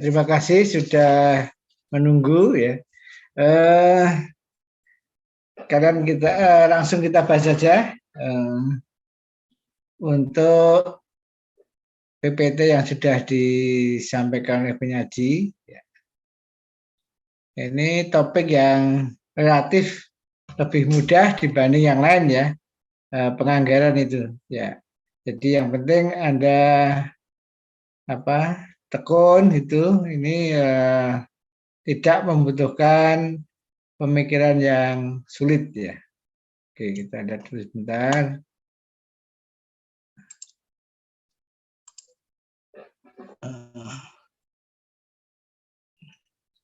Terima kasih sudah menunggu ya. Kalian langsung kita bahas saja untuk PPT yang sudah disampaikan oleh penyaji. Ini topik yang relatif lebih mudah dibanding yang lain ya, penganggaran itu ya. Jadi yang penting Anda tekun itu ini tidak membutuhkan pemikiran yang sulit ya. Oke, kita lihat dulu sebentar.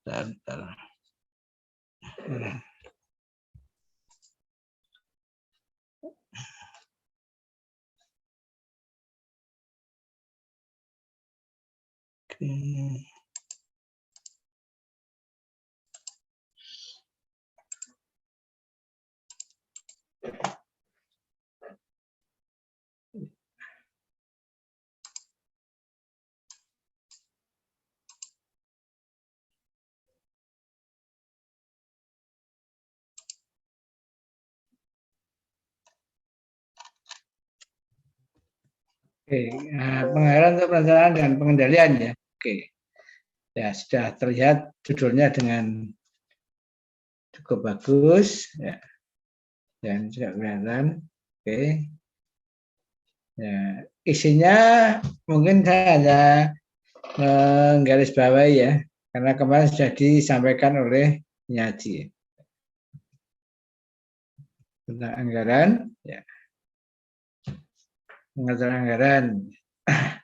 Bentar. Oke, penganggaran untuk perencanaan dan pengendalian ya. Oke, ya sudah terlihat judulnya dengan cukup bagus ya, dan juga kelihatan. Oke, ya isinya mungkin saya hanya menggarisbawahi ya, karena kemarin sudah disampaikan oleh penyaji tentang anggaran ya. Pengaturan anggaran.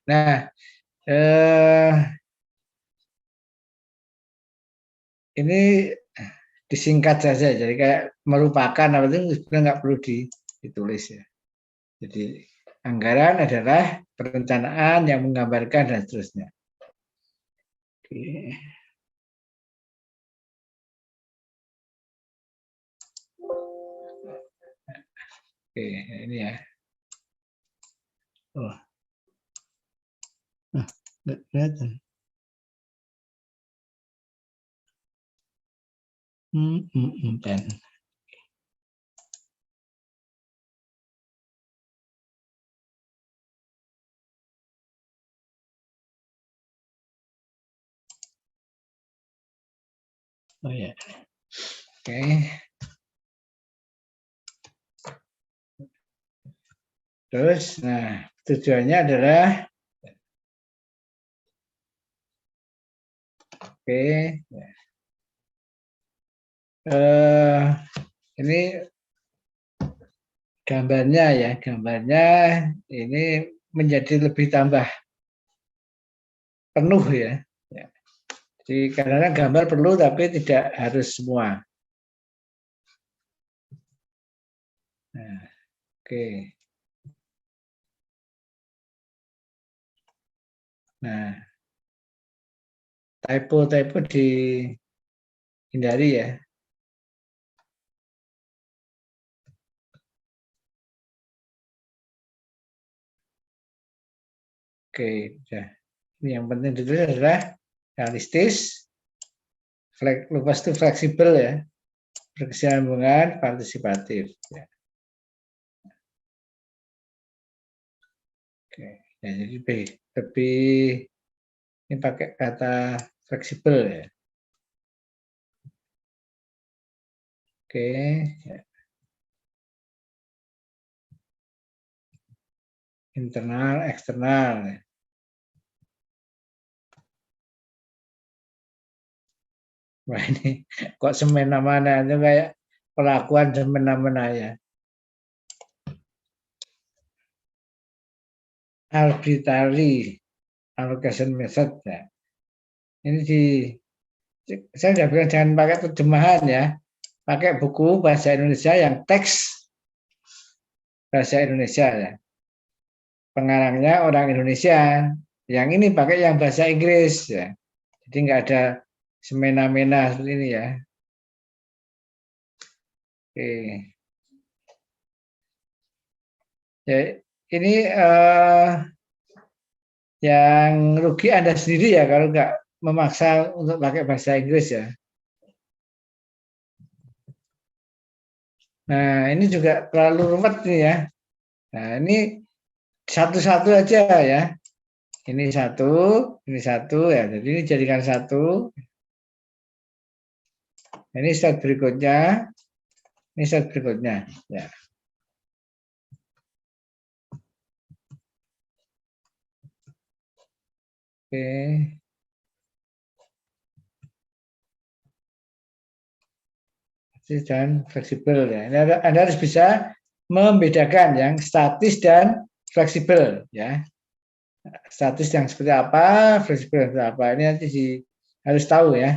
Nah, ini disingkat saja, jadi kayak merupakan apa itu sebenarnya nggak perlu ditulis ya. Jadi anggaran adalah perencanaan yang menggambarkan dan seterusnya. Oke. Oke, ini ya. Oh, nggak kelihatan. Dan. Oh ya. Oke. Terus, nah tujuannya adalah oke. Ini gambarnya ya, gambarnya ini menjadi lebih tambah penuh ya. Jadi karena gambar perlu tapi tidak harus semua. Nah, oke. Nah, typo dihindari ya. Oke, ya. Ini yang penting ditulis adalah realistis, lepas itu fleksibel ya, berkesinambungan, partisipatif. Ya. Oke, ya, jadi lebih ini pakai kata fleksibel ya. Oke, ya. Internal, eksternal. Ya. Wah ini kok semena-mena itu kayak pelakuan semena-mena ya. Arbitrary allocation method ya. Ini saya sudah bilang jangan pakai terjemahan ya, pakai buku bahasa Indonesia yang teks bahasa Indonesia ya. Pengarangnya orang Indonesia, yang ini pakai yang bahasa Inggris ya. Jadi nggak ada semena-mena seperti ini ya. Oke. Ya, ini yang rugi Anda sendiri ya kalau nggak memaksa untuk pakai bahasa Inggris ya. Nah, ini juga terlalu rumit nih ya. Nah, ini satu-satu aja ya. Ini satu ya. Jadi ini jadikan satu. Ini slide berikutnya. Ini slide berikutnya ya. Oke. Dan fleksibel ya. Anda harus bisa membedakan yang statis dan fleksibel ya. Statis yang seperti apa, fleksibel yang seperti apa. Ini nanti harus tahu ya.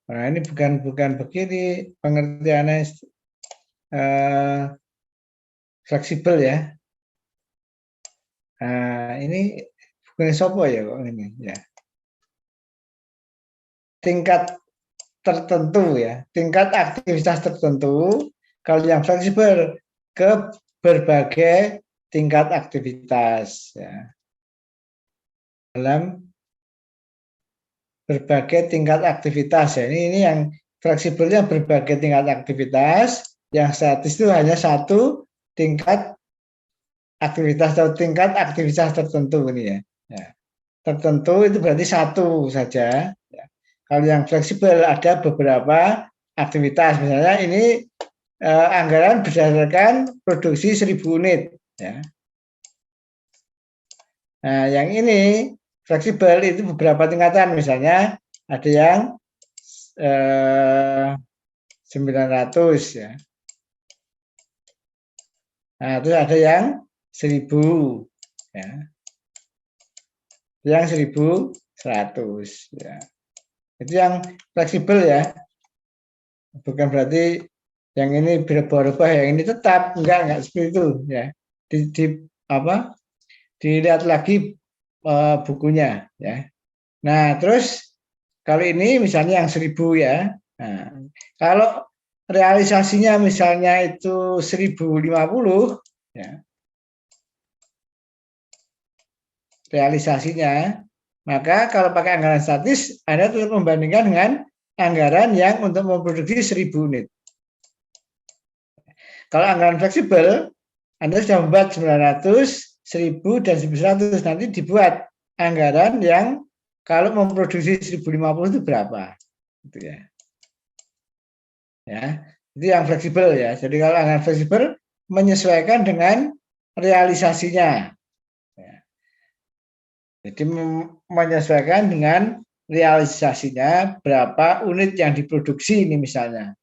Nah, ini bukan begini pengertiannya fleksibel ya. Nah, ini bukan sopo ya kok ini ya. Tingkat tertentu ya, tingkat aktivitas tertentu. Kalau yang fleksibel ke berbagai tingkat aktivitas ya. Dalam berbagai tingkat aktivitas ya. Ini yang fleksibelnya berbagai tingkat aktivitas, yang statis itu hanya satu tingkat aktivitas atau tingkat aktivitas tertentu ini ya. Ya. Tertentu itu berarti satu saja. Ya. Kalau yang fleksibel ada beberapa aktivitas, misalnya ini anggaran berdasarkan produksi 1000 unit. Ya. Nah, yang ini fleksibel itu beberapa tingkatan, misalnya ada yang 900 ya. Nah, terus ada yang 1000 ya. Yang 1100 ya. Itu yang fleksibel ya. Bukan berarti yang ini berubah-ubah, yang ini tetap enggak seperti itu ya. Apa? Dilihat lagi bukunya ya. Nah, terus kalau ini misalnya yang 1000 ya. Nah, kalau realisasinya misalnya itu 1050 ya. Realisasinya, maka kalau pakai anggaran statis Anda tetap membandingkan dengan anggaran yang untuk memproduksi 1000 unit. Kalau anggaran fleksibel, Anda sudah membuat 900, 1000 dan 1100, nanti dibuat anggaran yang kalau memproduksi 1050 itu berapa, gitu ya. Ya, itu yang fleksibel ya. Jadi kalau anggaran fleksibel menyesuaikan dengan realisasinya. Ya. Jadi menyesuaikan dengan realisasinya berapa unit yang diproduksi ini misalnya.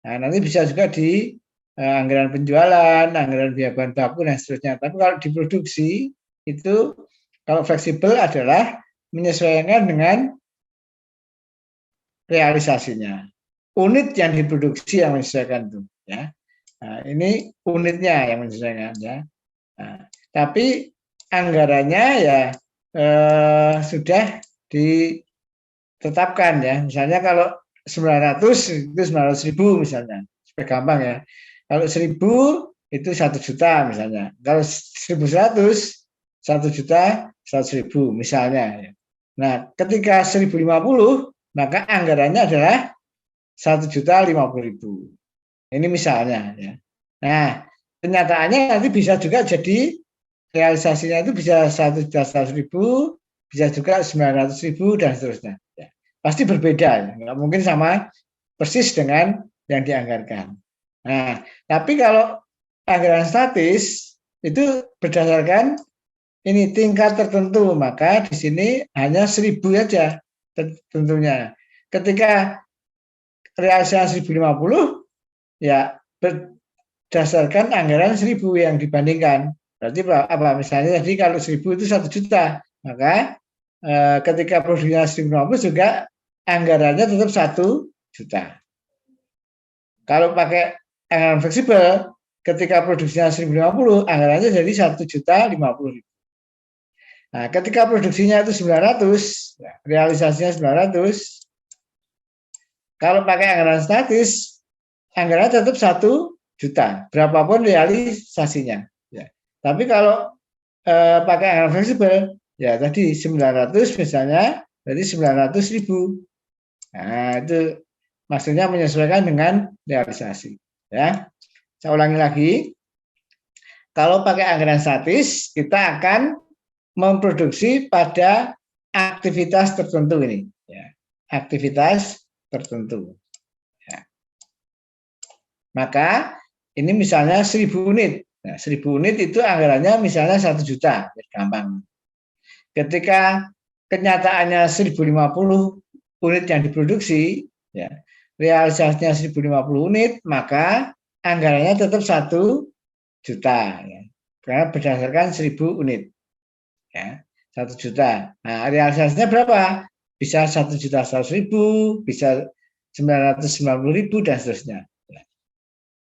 Nah, nanti bisa juga di anggaran penjualan, anggaran biaya bahan baku dan seterusnya. Tapi kalau diproduksi itu kalau fleksibel adalah menyesuaikan dengan realisasinya. Unit yang diproduksi yang menyesuaikan itu ya. Nah, ini unitnya yang menyesuaikan ya. Nah, tapi anggarannya ya sudah ditetapkan ya. Misalnya kalau 900 itu 900.000 misalnya. Supaya gampang ya. Kalau 1000 itu 1 juta misalnya. Kalau 1100 1 juta 100.000 misalnya ya. Nah, ketika 1050 maka anggarannya adalah 1.050.000. Ini misalnya ya. Nah, kenyataannya nanti bisa juga jadi realisasinya itu bisa 1.100.000, bisa juga 900.000 dan seterusnya. Ya. Pasti berbeda, nggak mungkin sama persis dengan yang dianggarkan. Nah, tapi kalau anggaran statis itu berdasarkan ini tingkat tertentu, maka di sini hanya 1000 saja tentunya. Ketika realisasi 1050 ya berdasarkan anggaran 1000 yang dibandingkan. Berarti apa? Misalnya tadi kalau 1000 itu 1 juta, maka ketika produksinya 1050 juga anggarannya tetap 1 juta. Kalau pakai anggaran fleksibel, ketika produksinya 1050, anggarannya jadi 1.050.000. Nah, ketika produksinya itu 900, realisasinya 900, kalau pakai anggaran statis, anggaran tetap 1 juta, berapapun realisasinya. Ya. Tapi kalau pakai anggaran fleksibel, ya tadi 900 misalnya, berarti 900.000. Nah, itu maksudnya menyesuaikan dengan realisasi. Ya, saya ulangi lagi. Kalau pakai anggaran statis, kita akan memproduksi pada aktivitas tertentu ini. Ya, aktivitas tertentu. Ya. Maka ini misalnya 1.000 unit. Nah, 1.000 unit itu anggarannya misalnya 1 juta. Gampang. Ketika kenyataannya 1.050 unit yang diproduksi, ya, realisasinya 1.050 unit, maka anggarannya tetap 1 juta. Ya. Karena berdasarkan 1.000 unit. Ya, 1 juta. Nah, realisasinya berapa? Bisa 1.100.000, bisa 990.000, dan seterusnya. Ya.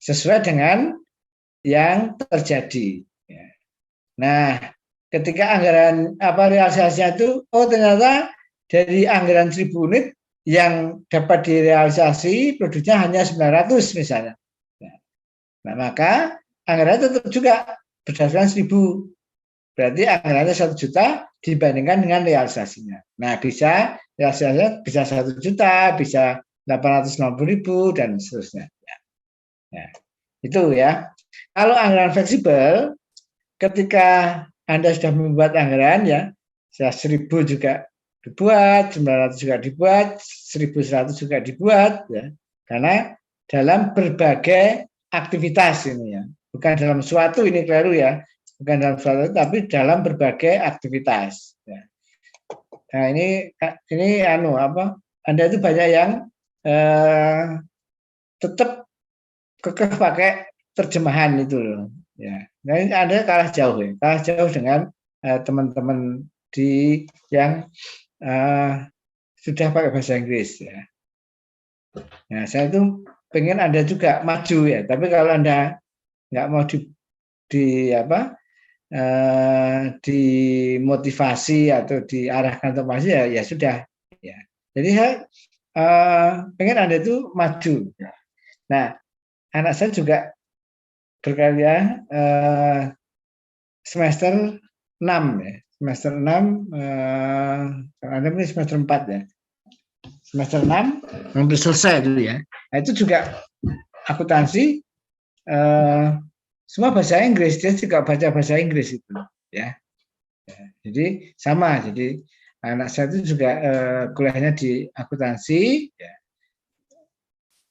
Sesuai dengan yang terjadi. Ya. Nah, ketika anggaran realisasinya itu, oh ternyata dari anggaran 1.000 unit yang dapat direalisasi produknya hanya 900 misalnya. Nah, maka anggarannya tetap juga berdasarkan 1.000. Berarti anggarannya 1 juta dibandingkan dengan realisasinya. Nah, bisa realisasinya bisa 1 juta, bisa 890.000, dan seterusnya. Ya, itu ya. Kalau anggaran fleksibel, ketika Anda sudah membuat anggaran, ya 1.000 juga dibuat, 900 juga dibuat, 1.100 juga dibuat, ya, karena dalam berbagai aktivitas ini, ya, bukan dalam suatu, ini keliru ya, bukan dalam suatu, tapi dalam berbagai aktivitas. Ya. Nah, ini Anda itu banyak yang tetap kekeh pakai terjemahan itu loh. Ya, nah ini Anda kalah jauh ya, kalah jauh dengan teman-teman di yang sudah pakai bahasa Inggris ya. Nah, saya itu pengen Anda juga maju ya, tapi kalau Anda nggak mau di apa dimotivasi atau diarahkan untuk maju, ya ya sudah ya. Jadi saya pengen Anda itu maju. Nah, anak saya juga berkarya semester 6 ya. Semester 6 Anda ini semester 4 ya. Semester 6 hampir selesai itu ya. Nah, itu juga akuntansi semua bahasa Inggris, dia juga baca bahasa Inggris itu ya. Jadi sama, jadi anak saya itu juga kuliahnya di akuntansi ya,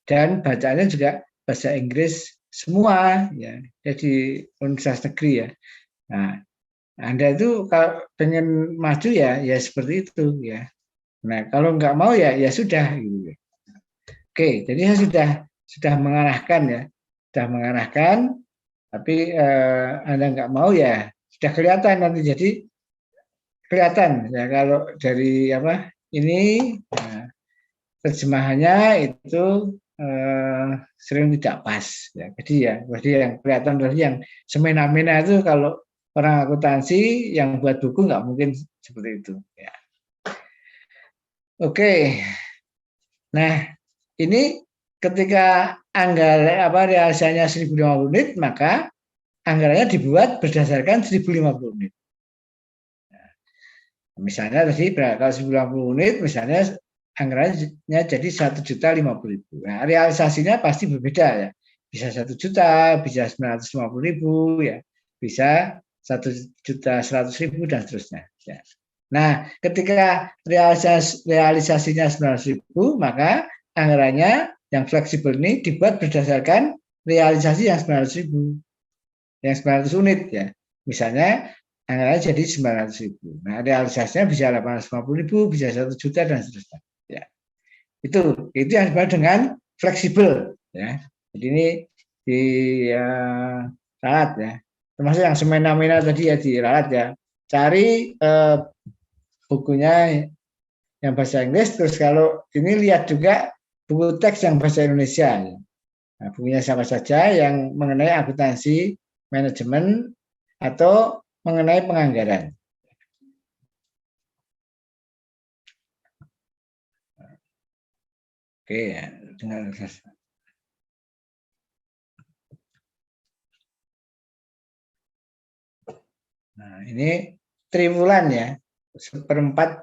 dan bacaannya juga bahasa Inggris semua ya, jadi universitas negeri ya. Nah, Anda itu kalau pengen maju ya ya seperti itu ya. Nah, kalau nggak mau ya ya sudah gitu. Oke, jadi saya sudah mengarahkan ya, sudah mengarahkan, tapi Anda nggak mau ya sudah kelihatan nanti, jadi kelihatan ya kalau dari ini terjemahannya itu sering tidak pas ya. Jadi yang kelihatan dari yang semena-mena itu kalau orang akuntansi yang buat buku nggak mungkin seperti itu ya. Oke. Nah, ini ketika realisasinya 1.050 unit, maka anggarannya dibuat berdasarkan 1.050 unit. Misalnya tadi kalau 1.050 unit, misalnya anggarannya jadi 1.050.000. Nah, realisasinya pasti berbeda ya. Bisa 1 juta, bisa 950.000 ya, bisa 1.100.000, dan seterusnya. Ya. Nah, ketika realisasinya 900.000, maka anggarannya yang fleksibel ini dibuat berdasarkan realisasi yang 900.000, yang 900 unit ya. Misalnya anggarannya jadi 900.000. Nah, realisasinya bisa 850.000, bisa 1 juta, dan seterusnya. Ya. Itu yang disebut dengan fleksibel ya. Jadi ini di ralat ya. Termasuk yang semena-mena tadi ya di ralat ya. Cari bukunya yang bahasa Inggris, terus kalau ini lihat juga buku teks yang bahasa Indonesia. Nah, bukunya siapa saja yang mengenai akuntansi, manajemen, atau mengenai penganggaran. Oke ya, dengan Nah, ini triwulan ya, seperempat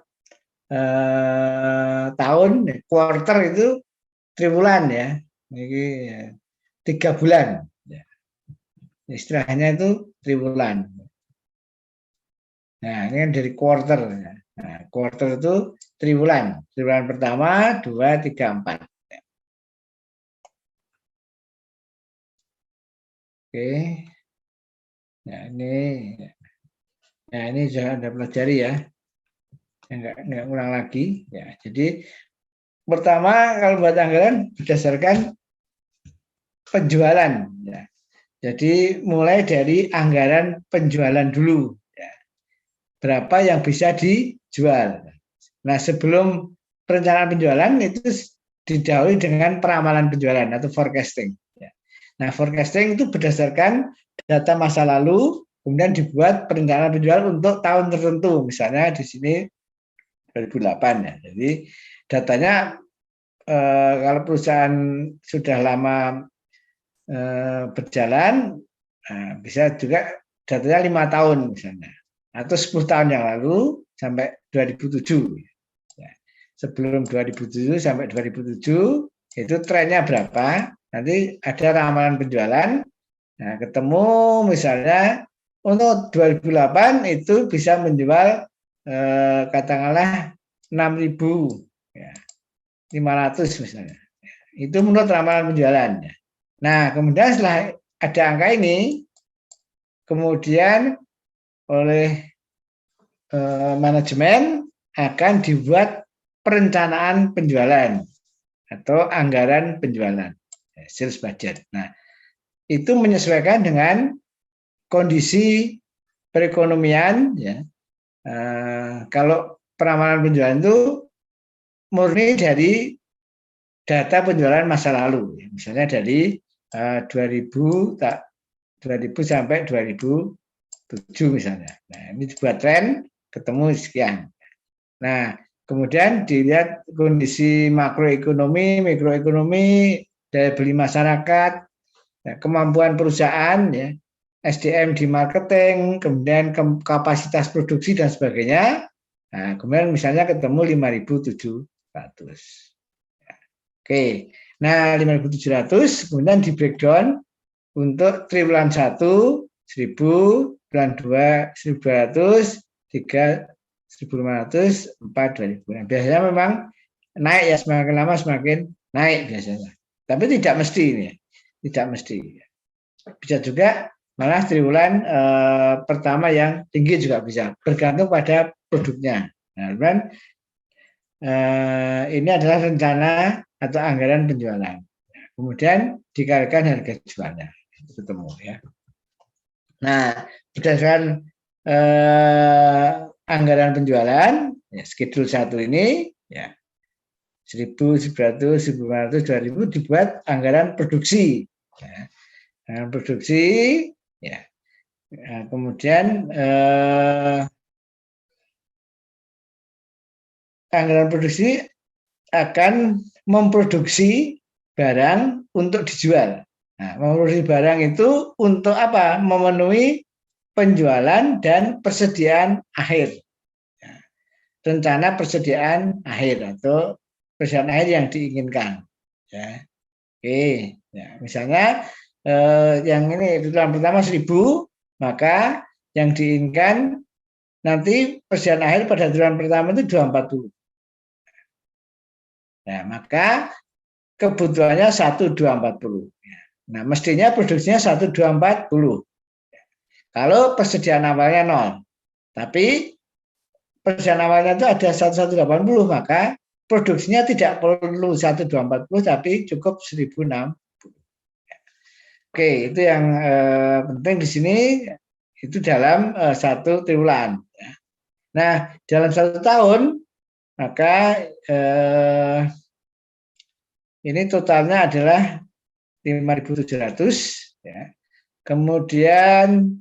tahun, quarter itu triwulan ya. Ini 3 bulan. Ya. Istilahnya itu triwulan. Nah, ini kan dari quarter. Ya. Nah, quarter itu triwulan. Triwulan pertama, 2, 3, 4. Oke. Nah ini sudah Anda pelajari ya. Enggak ulang lagi. Ya, jadi pertama kalau buat anggaran berdasarkan penjualan. Ya. Jadi mulai dari anggaran penjualan dulu. Ya. Berapa yang bisa dijual. Nah sebelum perencanaan penjualan itu didahului dengan peramalan penjualan atau forecasting. Ya. Nah forecasting itu berdasarkan data masa lalu, kemudian dibuat perencanaan penjualan untuk tahun tertentu. Misalnya di sini 2008 ya. Jadi datanya kalau perusahaan sudah lama berjalan, bisa juga datanya 5 tahun misalnya, atau 10 tahun yang lalu sampai 2007. Ya. Sebelum 2007 sampai 2007 itu trennya berapa? Nanti ada ramalan penjualan. Nah, ketemu misalnya untuk 2008 itu bisa menjual katakanlah 6.000 ya, 500 misalnya. Itu menurut ramalan penjualannya. Nah, kemudian setelah ada angka ini, kemudian oleh manajemen akan dibuat perencanaan penjualan atau anggaran penjualan, sales budget. Nah, itu menyesuaikan dengan kondisi perekonomian. Ya. Kalau peramalan penjualan itu murni dari data penjualan masa lalu, misalnya dari 2000 sampai 2007 misalnya. Nah, ini dibuat tren, ketemu sekian. Nah, kemudian dilihat kondisi makroekonomi, mikroekonomi, daya beli masyarakat, kemampuan perusahaan, ya, SDM di marketing, kemudian kapasitas produksi dan sebagainya. Nah, kemudian misalnya ketemu 5.700. Oke, nah 5.700 kemudian di breakdown untuk triwulan 1 1.000, bulan 2 1.200, 3 1.500, 4 2.000. Nah, biasanya memang naik ya, semakin lama semakin naik biasanya. Tapi tidak mesti ini, tidak mesti. Bisa juga malah triwulan pertama yang tinggi juga bisa, bergantung pada produknya. Nah, kemudian ini adalah rencana atau anggaran penjualan. Kemudian dikalikan harga jualnya, ketemu ya. Nah, berdasarkan anggaran penjualan, ya, schedule 1 ini, ya 1.900, 1.500, 2.000 dibuat anggaran produksi. Ya. Anggaran produksi, ya. Nah, kemudian anggaran produksi akan memproduksi barang untuk dijual. Nah, memproduksi barang itu untuk apa? Memenuhi penjualan dan persediaan akhir. Rencana persediaan akhir atau persediaan akhir yang diinginkan. Ya. Oke, ya, misalnya yang ini triwulan pertama 1.000, maka yang diinginkan nanti persediaan akhir pada triwulan pertama itu 240. Nah, maka kebutuhannya 1.240. Nah, mestinya produksinya 1.240. Kalau persediaan awalnya 0. Tapi persediaan awalnya itu ada 1.180, maka produksinya tidak perlu 1.240 tapi cukup 1.060. Oke, itu yang penting di sini itu dalam satu triwulan. Nah, dalam 1 tahun maka ini totalnya adalah 5.700. Ya. Kemudian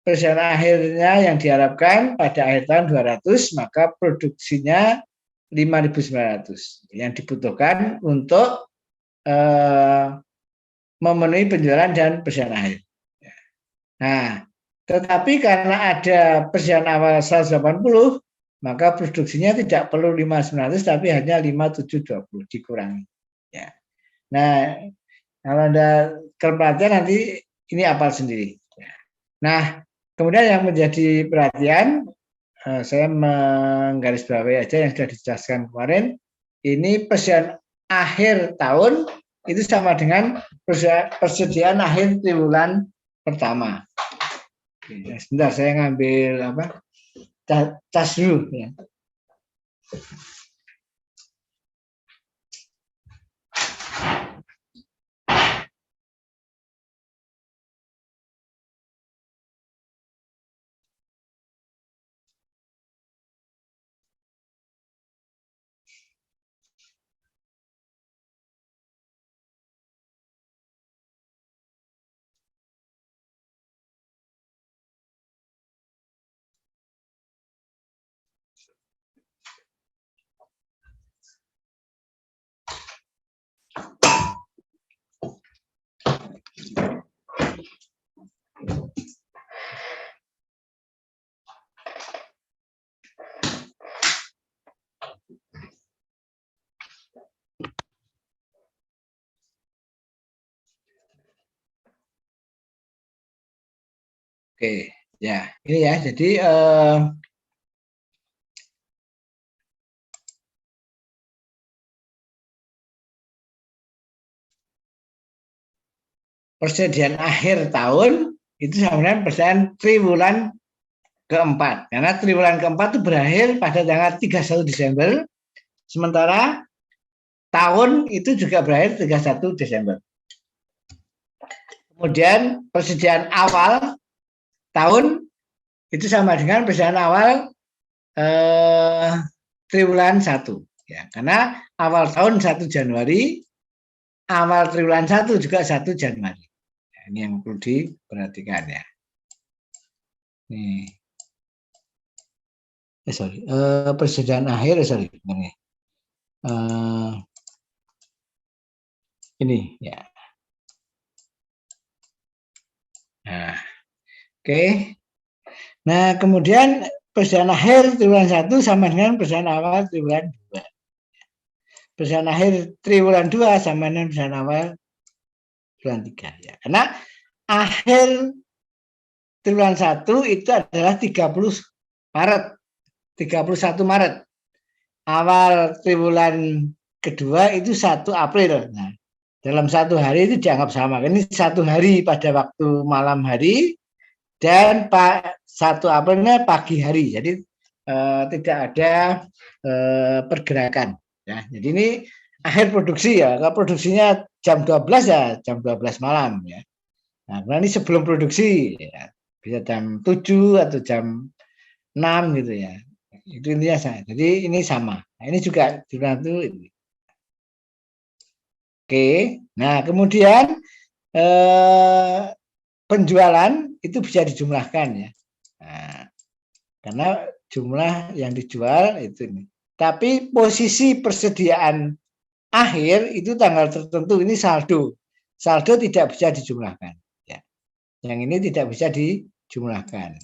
persediaan akhirnya yang diharapkan pada akhir tahun 200, maka produksinya 5.900 yang dibutuhkan untuk memenuhi penjualan dan persediaan akhir. Nah, Tetapi karena ada persediaan awal 180, maka produksinya tidak perlu 5.900 tapi hanya 5.720 dikurangi. Ya. Nah, kalau Anda perhatian nanti ini hafal sendiri. Nah, kemudian yang menjadi perhatian, saya menggarisbawahi aja yang sudah dijelaskan kemarin. Ini persediaan akhir tahun itu sama dengan persediaan akhir triwulan pertama. Sebentar, saya ngambil tas dulu ya. Oke, ya ini ya. Jadi persediaan akhir tahun itu sama dengan persediaan triwulan keempat. Karena triwulan keempat itu berakhir pada tanggal 31 Desember, sementara tahun itu juga berakhir 31 Desember. Kemudian persediaan awal tahun itu sama dengan persediaan awal triwulan 1. Ya, karena awal tahun 1 Januari, awal triwulan 1 juga 1 Januari. Nah, ini yang perlu diperhatikan ya. Nih. Persediaan akhir, ini ya. Nah, oke. Nah, kemudian persediaan akhir triwulan 1 sama dengan persediaan awal triwulan 2. Persediaan akhir triwulan 2 sama dengan persediaan awal triwulan 3 ya. Karena akhir triwulan 1 itu adalah 30 Maret. 31 Maret. Awal triwulan kedua itu 1 April. Nah, dalam satu hari itu dianggap sama. Ini 1 hari pada waktu malam hari dan 1 Aprilnya pagi hari. Jadi tidak ada pergerakan. Ya. Jadi ini akhir produksi ya. Kalau produksinya jam 12 ya jam 12 malam ya. Nah, ini sebelum produksi ya. Bisa jam 7 atau jam 6 gitu ya. Itu intinya saya. Jadi ini sama. Nah, ini juga itu. Oke. Nah, kemudian penjualan itu bisa dijumlahkan ya. Nah, karena jumlah yang dijual itu ini. Tapi posisi persediaan akhir itu tanggal tertentu ini saldo. Saldo tidak bisa dijumlahkan. Ya. Yang ini tidak bisa dijumlahkan.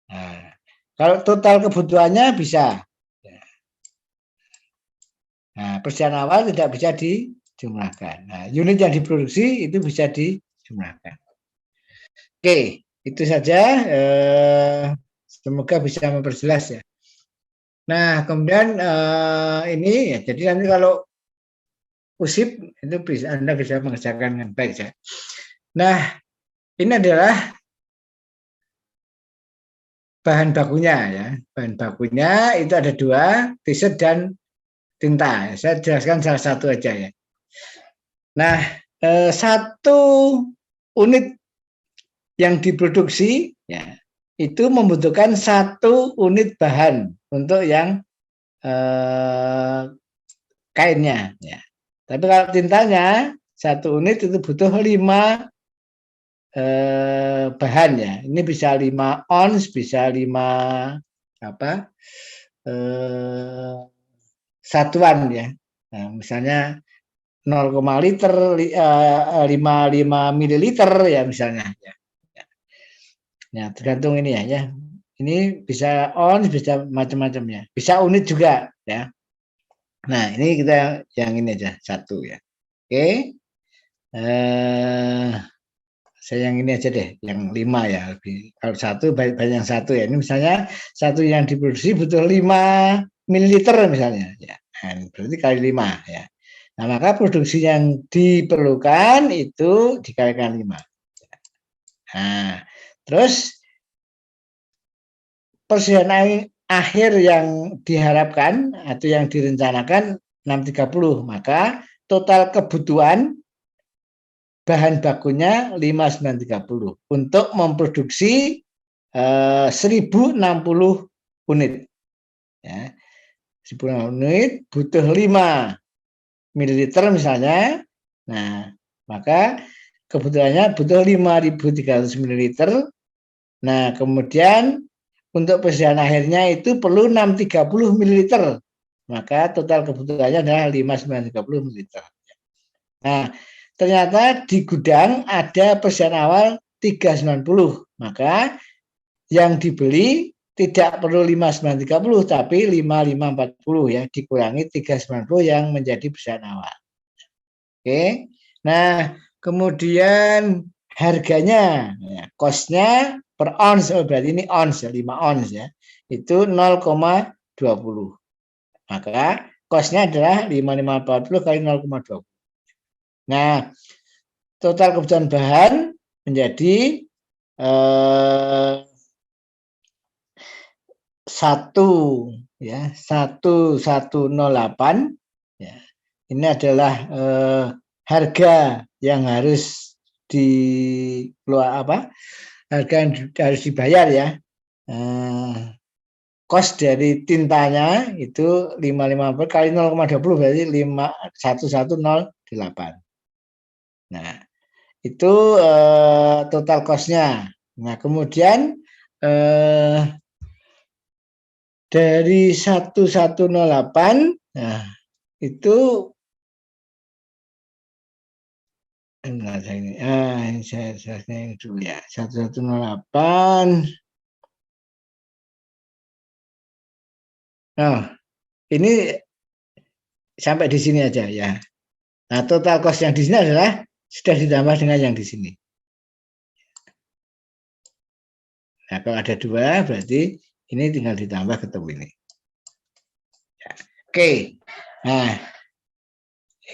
Nah, kalau total kebutuhannya bisa. Nah, persediaan awal tidak bisa dijumlahkan. Nah, unit yang diproduksi itu bisa dijumlahkan. Oke, itu saja. Semoga bisa memperjelas ya. Nah, kemudian ini ya. Jadi nanti kalau usip itu bisa Anda bisa mengerjakan dengan baik ya. Nah, ini adalah bahan bakunya ya. Bahan bakunya itu ada 2, t-shirt dan tinta. Saya jelaskan salah satu aja ya. Nah, 1 unit yang diproduksi ya itu membutuhkan 1 unit bahan untuk yang kainnya ya. Tapi kalau tintanya 1 unit itu butuh 5 bahan ya. Ini bisa 5 ons, bisa 5 satuan ya. Nah, misalnya 0,5 liter ya misalnya ya. Ya, tergantung ini ya. Ini bisa on, bisa macam-macam ya. Bisa unit juga ya. Nah, ini kita yang ini aja satu ya. Oke. Saya yang ini aja deh, yang 5 ya. Kalau satu banyak yang satu ya. Ini misalnya satu yang diproduksi butuh 5 mililiter misalnya ya. Nah, berarti kali 5 ya. Nah, maka produksi yang diperlukan itu dikalikan 5. Nah, terus persediaan akhir yang diharapkan atau yang direncanakan 630, maka total kebutuhan bahan bakunya 5930 untuk memproduksi 1060 unit. Ya, 1060 unit butuh 5 mililiter misalnya. Nah, maka kebutuhannya butuh 5.300 mililiter. Nah, kemudian untuk persediaan akhirnya itu perlu 630 mililiter. Maka total kebutuhannya adalah 5930 mililiter. Nah, ternyata di gudang ada persediaan awal 390. Maka yang dibeli tidak perlu 5930 tapi 5540 ya, dikurangi 390 yang menjadi persediaan awal. Oke. Nah, kemudian harganya, ya, cost-nya per ons, berarti ini ons ya, 5 ons ya, itu 0,20. Maka cost-nya adalah 5540 kali 0,20. Nah, total kebutuhan bahan menjadi 1108 ya. Ini adalah harga yang harus harga yang harus dibayar ya. Cost dari tintanya itu 550 kali 0,20 berarti 1108. Nah, itu total cost-nya. Nah, kemudian dari 1108, nah itu saya ini dulu ya, 1108. Nah, ini sampai di sini aja ya. Nah, total cost yang di sini adalah sudah ditambah dengan yang di sini. Nah, kalau ada 2 berarti ini tinggal ditambah ketemu ini. Ya. Oke. Nah,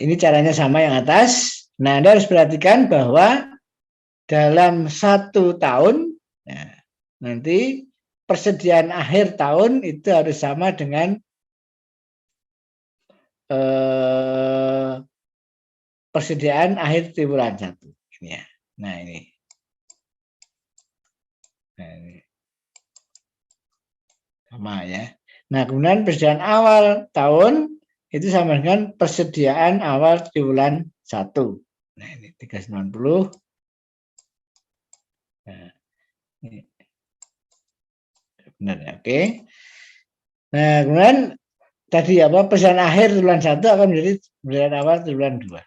ini caranya sama yang atas. Nah, Anda harus perhatikan bahwa dalam 1 tahun, nah, nanti persediaan akhir tahun itu harus sama dengan persediaan akhir triwulan 1. Ini ya. Nah, ini. Nah, ini. Sama ya. Nah, kemudian persediaan awal tahun itu sama dengan persediaan awal triwulan 1. Nah, ini 390. Nah, ini. Benar ya, oke. Nah, kemudian tadi persediaan akhir triwulan 1 akan menjadi persediaan awal triwulan 2.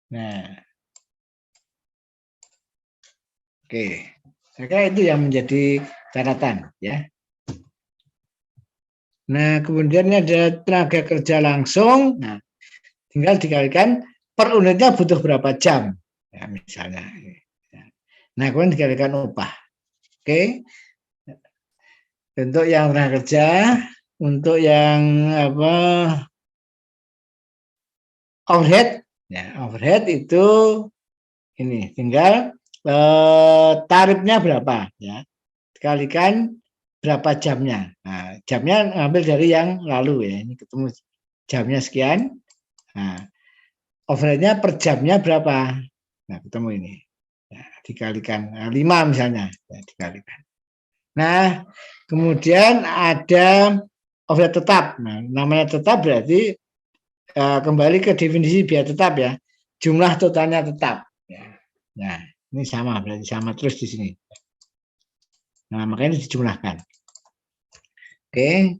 Nah, oke. Saya kira itu yang menjadi catatan ya. Nah, kemudian ini ada tenaga kerja langsung. Nah, tinggal dikalikan per unitnya butuh berapa jam. Ya, misalnya. Nah, kemudian dikalikan upah. Oke. Untuk yang tenaga kerja, untuk yang overhead, ya, overhead itu ini tinggal tarifnya berapa ya. Dikalikan berapa jamnya. Nah, jamnya ngambil dari yang lalu ya. Ini ketemu jamnya sekian. Nah, overheadnya per jamnya berapa? Nah, ketemu ini. Nah, dikalikan 5 misalnya. Ya, dikalikan. Nah, kemudian ada overhead tetap. Nah, namanya tetap berarti kembali ke definisi biaya tetap ya. Jumlah totalnya tetap. Ya. Nah, ini sama berarti sama terus di sini. Nah, makanya dijumlahkan. Oke.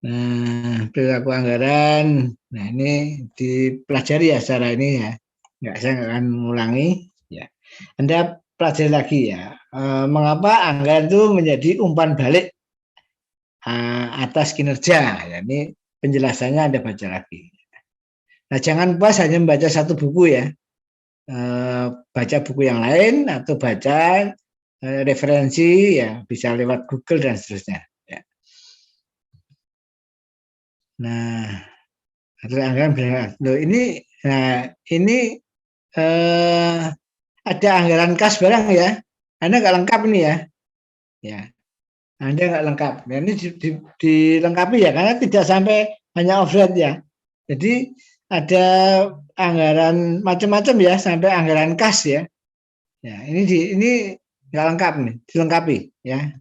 Nah, perilaku anggaran. Nah, ini dipelajari ya secara ini ya. Saya nggak akan mengulangi. Anda pelajari lagi ya, mengapa anggaran itu menjadi umpan balik atas kinerja. Ya, ini penjelasannya Anda baca lagi. Nah, jangan puas hanya membaca satu buku ya. Baca buku yang lain atau baca referensi ya, bisa lewat Google dan seterusnya. Ya. Nah, anggaran ini, nah ini ada anggaran kas barang ya. Anda nggak lengkap ini ya. Ya, Anda nggak lengkap. Nah, ini dilengkapi ya, karena tidak sampai hanya overhead ya. Jadi ada anggaran macam-macam ya, sampai anggaran kas ya. Ya, ini nggak lengkap nih, dilengkapi ya.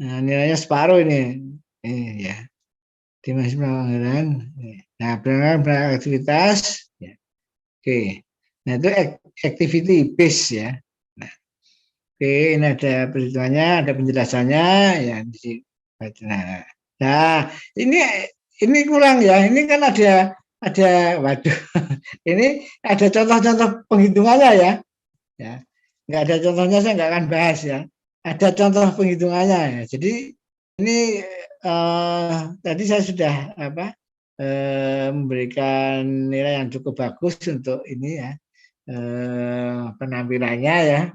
Nah, nilainya separuh ini ya. Dimensi anggaran. Nah, beraktivitas. Ya. Oke. Nah, itu activity base ya. Nah, oke, ini ada perhitungannya, ada penjelasannya ya. Nah, ini kurang ya. Ini kan ada waduh. Ini ada contoh-contoh penghitungannya ya. Ya, nggak ada contohnya, saya nggak akan bahas ya. Ada contoh penghitungannya ya. Jadi ini tadi saya sudah memberikan nilai yang cukup bagus untuk ini ya, penampilannya ya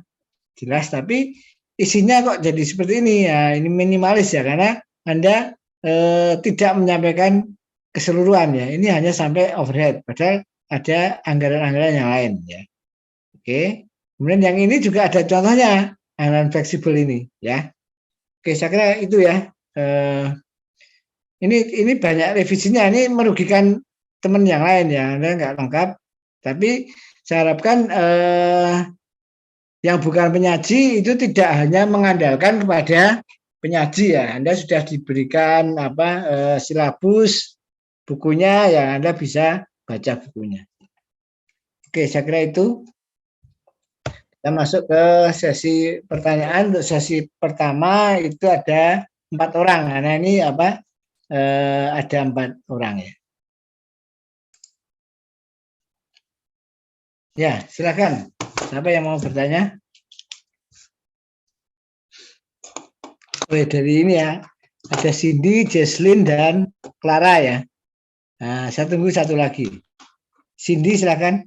jelas, tapi isinya kok jadi seperti ini ya. Ini minimalis ya, karena Anda tidak menyampaikan keseluruhan ya. Ini hanya sampai overhead, padahal ada anggaran-anggaran yang lain ya. Oke. Kemudian yang ini juga ada contohnya, anggaran fleksibel ini ya. Oke, saya kira itu ya. Ini banyak revisinya, ini merugikan teman yang lain ya, Anda nggak lengkap. Tapi saya harapkan yang bukan penyaji itu tidak hanya mengandalkan kepada penyaji ya. Anda sudah diberikan silabus bukunya, yang Anda bisa baca bukunya. Oke, saya kira itu. Kita masuk ke sesi pertanyaan. Untuk sesi pertama itu ada 4 orang. Karena ini ada 4 orang ya. Ya, silakan. Siapa yang mau bertanya? Dari ini ya, ada Cindy, Jesslyn, dan Clara ya. Nah, saya tunggu satu lagi. Cindy, silakan.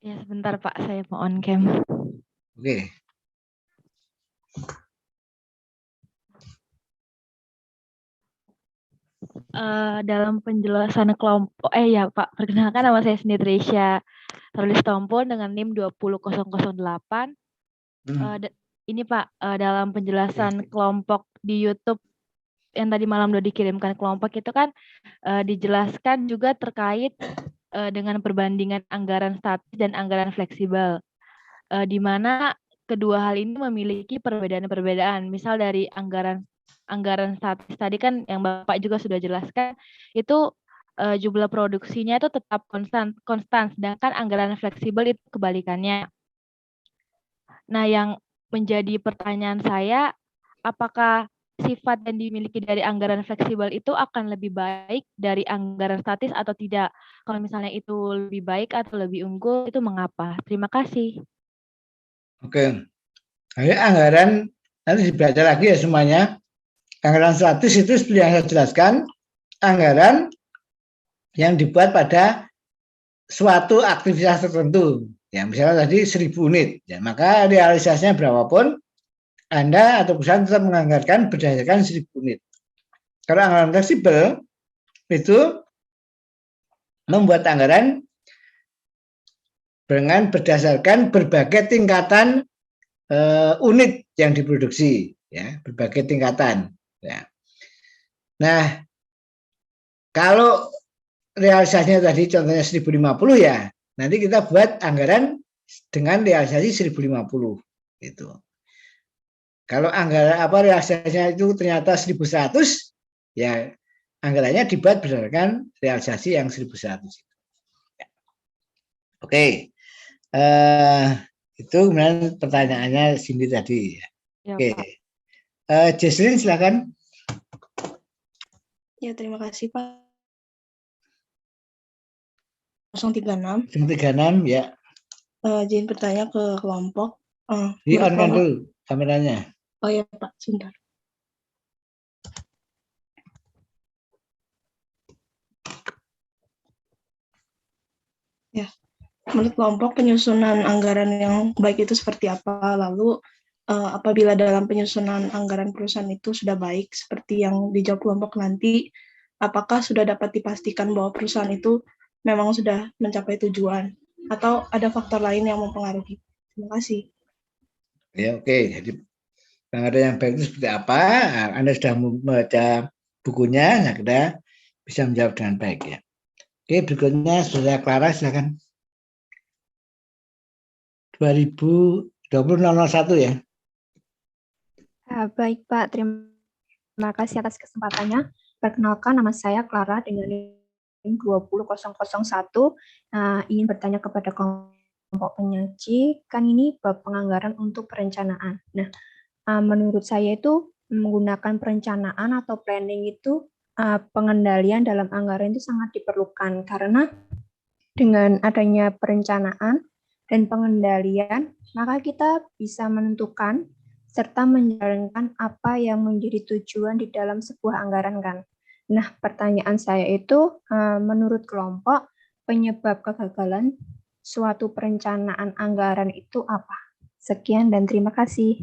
Ya, sebentar Pak, saya mau on cam. Oke. Dalam penjelasan kelompok, ya Pak, perkenalkan nama saya Cindy Trisha Rolis Tompul dengan NIM 20008. Ini Pak, dalam penjelasan kelompok di YouTube yang tadi malam udah dikirimkan kelompok itu kan dijelaskan juga terkait dengan perbandingan anggaran statis dan anggaran fleksibel, di mana kedua hal ini memiliki perbedaan-perbedaan. Misal dari anggaran statis tadi kan yang Bapak juga sudah jelaskan, itu jumlah produksinya itu tetap konstan, sedangkan anggaran fleksibel itu kebalikannya. Nah, yang menjadi pertanyaan saya, apakah sifat yang dimiliki dari anggaran fleksibel itu akan lebih baik dari anggaran statis atau tidak? Kalau misalnya itu lebih baik atau lebih unggul, itu mengapa? Terima kasih. Oke. Nah, anggaran nanti dibaca lagi ya semuanya. Anggaran statis itu seperti yang saya jelaskan, anggaran yang dibuat pada suatu aktivitas tertentu. Ya, misalnya tadi 1000 unit. Ya, maka realisasinya berapapun, Anda atau perusahaan tetap menganggarkan berdasarkan 1000 unit. Kalau anggaran fleksibel itu membuat anggaran dengan berdasarkan berbagai tingkatan unit yang diproduksi, ya, berbagai tingkatan. Ya. Nah, kalau realisasinya tadi contohnya 1050 ya, nanti kita buat anggaran dengan realisasi 1050 itu. Kalau anggaran realisasinya itu ternyata 1100, ya anggarannya dibuat berdasarkan realisasi yang 1100. Ya. Oke. Itu kemudian pertanyaannya Cindy tadi. Ya, Oke. Pak. Jesslyn silakan. Ya, terima kasih Pak. 036. 036 ya. izin bertanya ke kelompok. Di Menurut on kan kelompok, dulu kameranya. oh ya Pak, sebentar. Ya, menurut kelompok penyusunan anggaran yang baik itu seperti apa? Lalu apabila dalam penyusunan anggaran perusahaan itu sudah baik seperti yang dijawab kelompok nanti, apakah sudah dapat dipastikan bahwa perusahaan itu memang sudah mencapai tujuan atau ada faktor lain yang mempengaruhi? Terima kasih. Ya, oke. Jadi anggaran yang baik itu seperti apa? Anda sudah membaca bukunya, nah kita bisa menjawab dengan baik ya. Oke, berikutnya Saudara Clara, silakan. 2020-001 ya. Baik Pak, terima kasih atas kesempatannya. Perkenalkan, nama saya Clara dengan NIM 20001. Ingin bertanya kepada kelompok penyaji, kan ini bab penganggaran untuk perencanaan. Nah, menurut saya itu menggunakan perencanaan atau planning itu pengendalian dalam anggaran itu sangat diperlukan karena dengan adanya perencanaan dan pengendalian, maka kita bisa menentukan serta menjalankan apa yang menjadi tujuan di dalam sebuah anggaran kan. Nah, pertanyaan saya itu, menurut kelompok, penyebab kegagalan suatu perencanaan anggaran itu apa? Sekian dan terima kasih.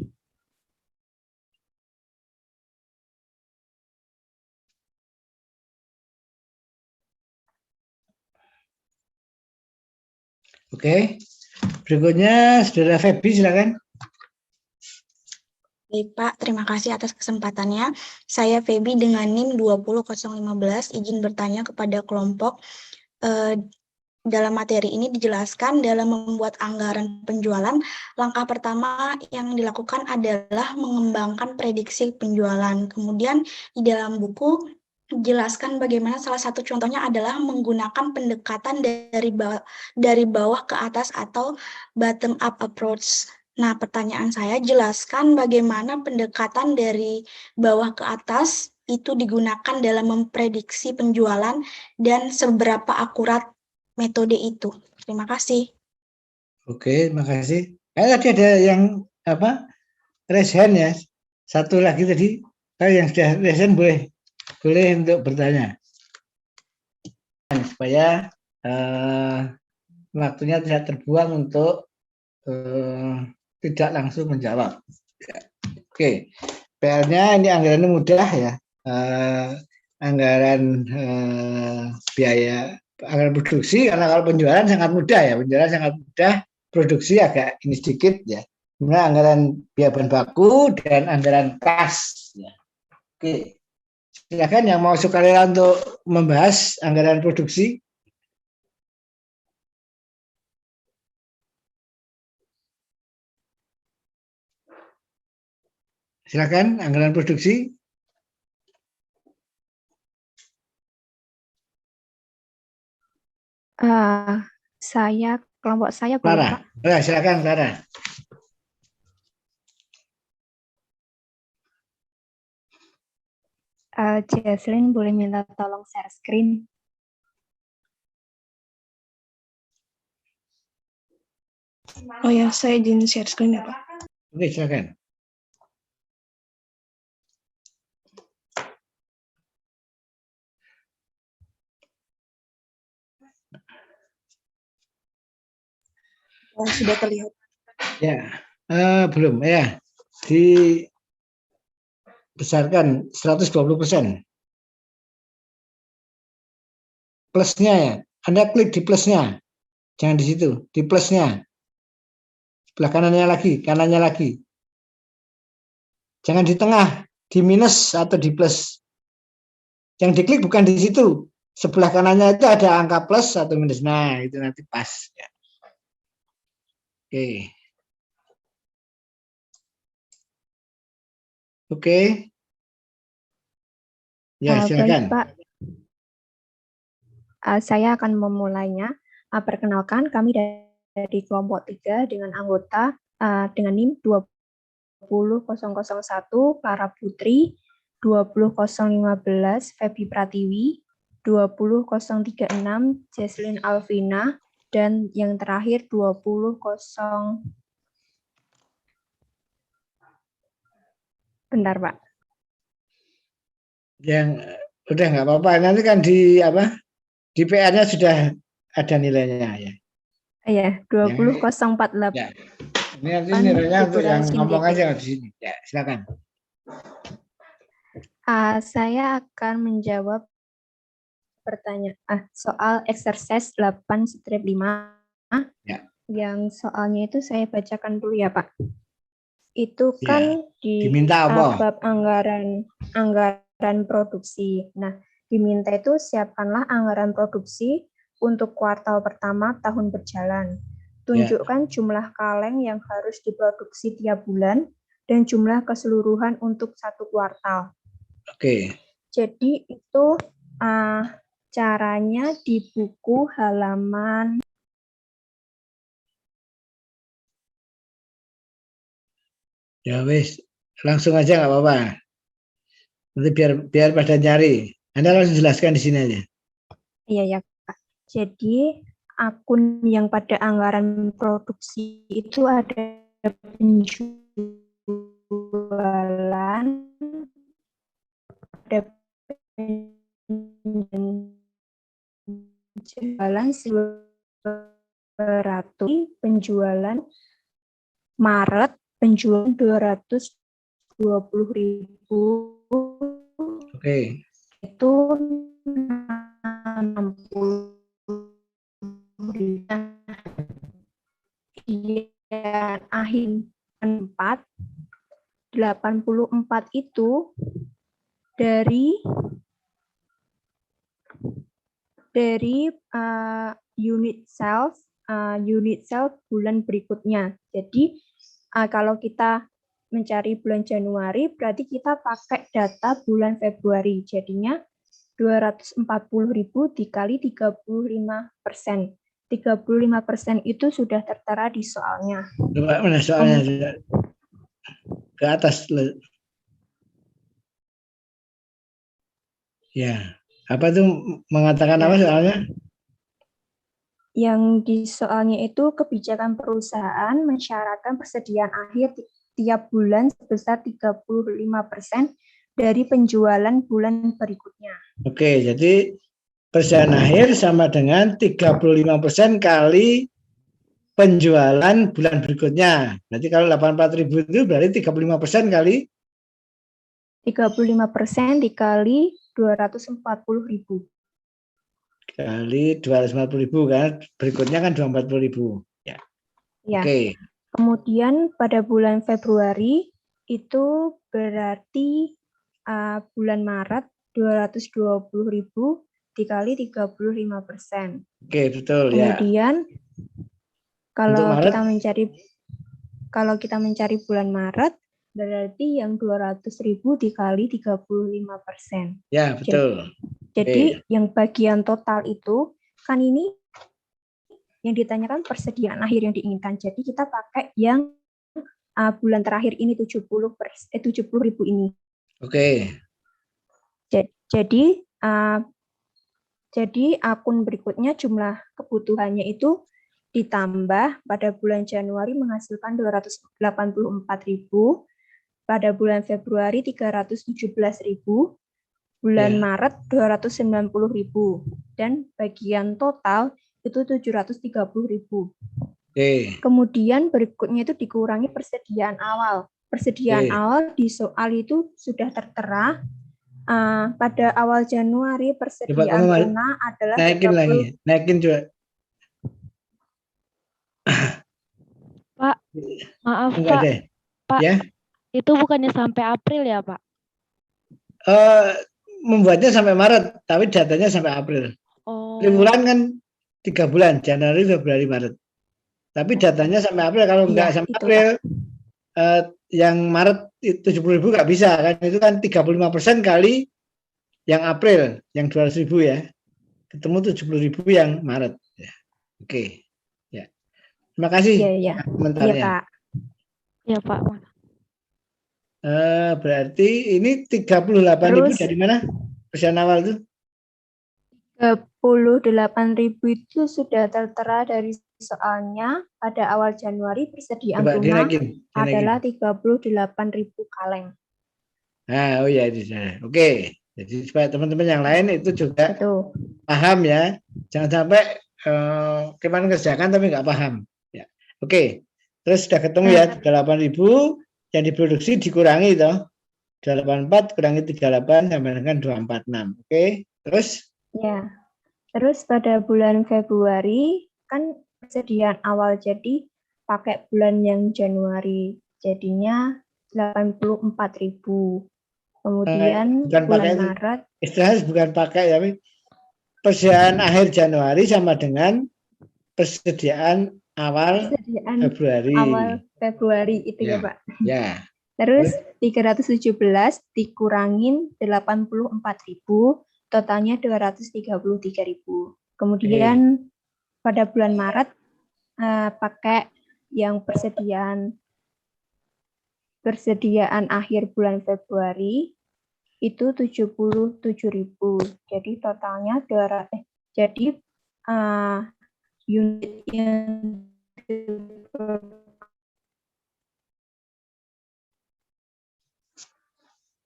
Oke, berikutnya Saudara Feby, silakan. Baik Pak, terima kasih atas kesempatannya. Saya Feby dengan NIM 20015, izin bertanya kepada kelompok. Dalam materi ini dijelaskan dalam membuat anggaran penjualan, langkah pertama yang dilakukan adalah mengembangkan prediksi penjualan. Kemudian di dalam buku dijelaskan bagaimana salah satu contohnya adalah menggunakan pendekatan dari bawah ke atas atau bottom up approach. Nah, pertanyaan saya, jelaskan bagaimana pendekatan dari bawah ke atas itu digunakan dalam memprediksi penjualan dan seberapa akurat metode itu. Terima kasih. Oke, terima kasih. Tadi ada yang raise hand ya. Satu lagi tadi, kalau yang sudah raise hand boleh untuk bertanya. Supaya waktunya tidak terbuang untuk tidak langsung menjawab. Oke, PR-nya ini anggarannya mudah ya. Anggaran biaya anggaran produksi, karena kalau penjualan sangat mudah ya, penjualan sangat mudah, produksi agak ini sedikit ya. Kemudian anggaran biaya bahan baku dan anggaran kas. Ya. Oke, silakan yang mau sukarela untuk membahas anggaran produksi. Silakan anggaran produksi. Kelompok saya Clara. Pak. Silakan Clara. Jesslyn boleh minta tolong share screen. Oh ya, saya izin share screen ya Pak. Oke, silakan. Sudah terlihat. Ya, belum ya. Dibesarkan 120%. Plusnya ya. Anda klik di plusnya. Jangan di situ, di plusnya. Sebelah kanannya lagi. Jangan di tengah, di minus atau di plus. Yang diklik bukan di situ. Sebelah kanannya itu ada angka plus atau minus. Nah, itu nanti pas. Ya. Oke. Ya, silakan. Baik, Pak. Saya akan memulainya. Perkenalkan, kami dari kelompok 3 dengan anggota dengan NIM 20001 Clara Putri, 20015 Feby Pratiwi, 20036 Jesslyn Alvina, dan yang terakhir 20 bentar Pak. Yang udah nggak apa-apa. Nanti kan di apa? Di PR-nya sudah ada nilainya ya. Iya, 20.048. Ya. Ini nanti nilainya untuk yang Ibu ngomong Raskin aja di sini. Ya, silakan. Saya akan menjawab pertanyaan soal exercise 8/5. Ya. Yang soalnya itu saya bacakan dulu ya, Pak. Itu Ya. kan di Diminta apa? bab anggaran produksi. Nah, diminta itu siapkanlah anggaran produksi untuk kuartal pertama tahun berjalan. Tunjukkan jumlah kaleng yang harus diproduksi tiap bulan dan jumlah keseluruhan untuk satu kuartal. Oke. Jadi itu caranya di buku halaman Ya wis, langsung aja nggak apa-apa. Nanti biar pada nyari. Anda langsung jelaskan di sini aja. Iya ya, Kak. Jadi akun yang pada anggaran produksi itu ada penjualan, ada penjualan 100, penjualan Maret, penjualan 220.000. Oke. Itu 60. Kemudian akhir 84 itu dari unit sales bulan berikutnya. Jadi kalau kita mencari bulan Januari berarti kita pakai data bulan Februari. Jadinya 240.000 dikali 35%. 35% itu sudah tertera di soalnya. Coba mana soalnya? Ke atas. Ya. Apa itu mengatakan apa soalnya? Yang di soalnya itu kebijakan perusahaan mensyaratkan persediaan akhir tiap bulan sebesar 35% dari penjualan bulan berikutnya. Oke, jadi persediaan akhir sama dengan 35% kali penjualan bulan berikutnya. Berarti kalau 84.000 itu berarti 35% kali 35% dikali 240.000. Kali 250.000 kan, berikutnya kan 240.000. Ya. Ya. Oke. Kemudian pada bulan Februari itu berarti bulan Maret 220.000 dikali 35%. Oke, betul. Kemudian ya. kalau kita mencari bulan Maret berarti yang 200.000 dikali 35%. Ya, betul. Jadi yang bagian total itu kan ini yang ditanyakan persediaan akhir yang diinginkan. Jadi kita pakai yang bulan terakhir ini 70.000 ini. Oke. Jadi akun berikutnya jumlah kebutuhannya itu ditambah pada bulan Januari menghasilkan 284.000, pada bulan Februari 317.000, bulan Maret 290.000, dan bagian total itu 730.000. Kemudian berikutnya itu dikurangi persediaan awal. Persediaan awal di soal itu sudah tertera pada awal Januari persediaan tuna adalah naikin 30. Lagi, naikin juga. Pak, maaf Pak. Deh. Pak, ya? Itu bukannya sampai April ya Pak? Membuatnya sampai Maret, tapi datanya sampai April. Liburan kan 3 bulan, Januari, Februari, Maret. Tapi datanya sampai April. Kalau enggak sampai April, yang Maret 70.000 nggak bisa kan? Itu kan 35% kali yang April, yang 200.000 ya. Ketemu 70.000 yang Maret. Ya. Oke. Ya. Terima kasih. Komentarnya. Iya Pak. Iya Pak. Berarti ini 38.000 dari mana? Persediaan awal itu? 38.000 itu sudah tertera dari soalnya pada awal Januari persediaan Coba rumah dinaikin. adalah 38.000 kaleng. Nah, oh ya, oke. Jadi supaya teman-teman yang lain itu juga Itu. paham ya. Jangan sampai kemarin kerjakan tapi nggak paham. Ya. Oke. Terus sudah ketemu ya 8.000 yang diproduksi dikurangi toh. 84 kurangi 38 sama dengan 246. Oke. Terus? Ya. Terus pada bulan Februari kan persediaan awal, jadi pakai bulan yang Januari jadinya 84.000. Kemudian bukan bulan pakai, Maret istilahnya bukan pakai tapi persediaan akhir Januari sama dengan persediaan awal Februari. Awal Februari itu ya, Pak. Ya. Terus 317 dikurangin 84.000, totalnya 233.000. Kemudian pada bulan Maret pakai yang persediaan akhir bulan Februari itu 77.000. Jadi totalnya jadi unit yang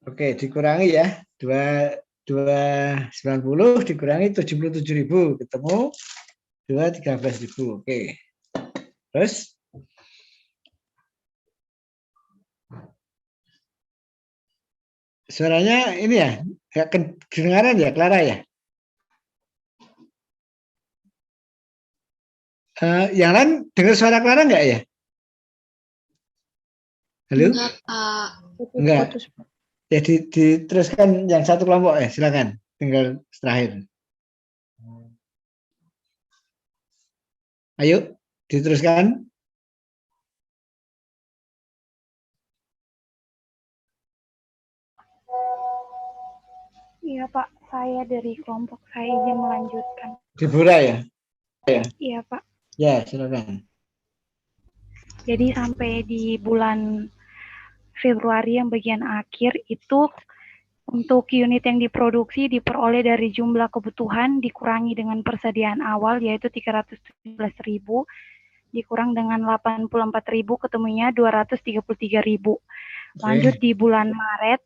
Oke, dikurangi ya. 290 dikurangi 77.000 ketemu 213.000. Oke. Terus suaranya ini ya, nggak kedengaran ya, Clara ya? Yang lain dengar suara Clara nggak ya? Halo? Enggak, Pak. Enggak. Ya diteruskan yang satu kelompok ya, silakan. Tinggal terakhir. Ayo, diteruskan. Iya Pak, saya dari kelompok saya izin melanjutkan. Dibura ya? Iya Pak. Ya, silakan. Jadi sampai di bulan Februari yang bagian akhir itu untuk unit yang diproduksi diperoleh dari jumlah kebutuhan dikurangi dengan persediaan awal yaitu 317.000 dikurang dengan 84.000 ketemunya 233.000. Lanjut di bulan Maret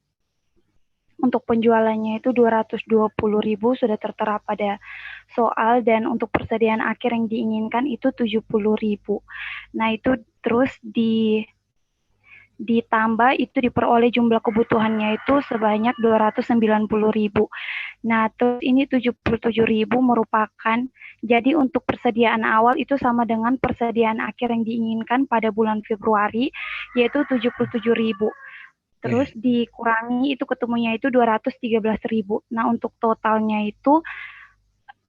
untuk penjualannya itu 220.000 sudah tertera pada soal dan untuk persediaan akhir yang diinginkan itu 70.000. Nah, itu terus ditambah itu diperoleh jumlah kebutuhannya itu sebanyak 290.000. Nah, terus ini 77.000 merupakan jadi untuk persediaan awal itu sama dengan persediaan akhir yang diinginkan pada bulan Februari yaitu 77.000. Terus dikurangi itu ketemunya itu 213.000. Nah, untuk totalnya itu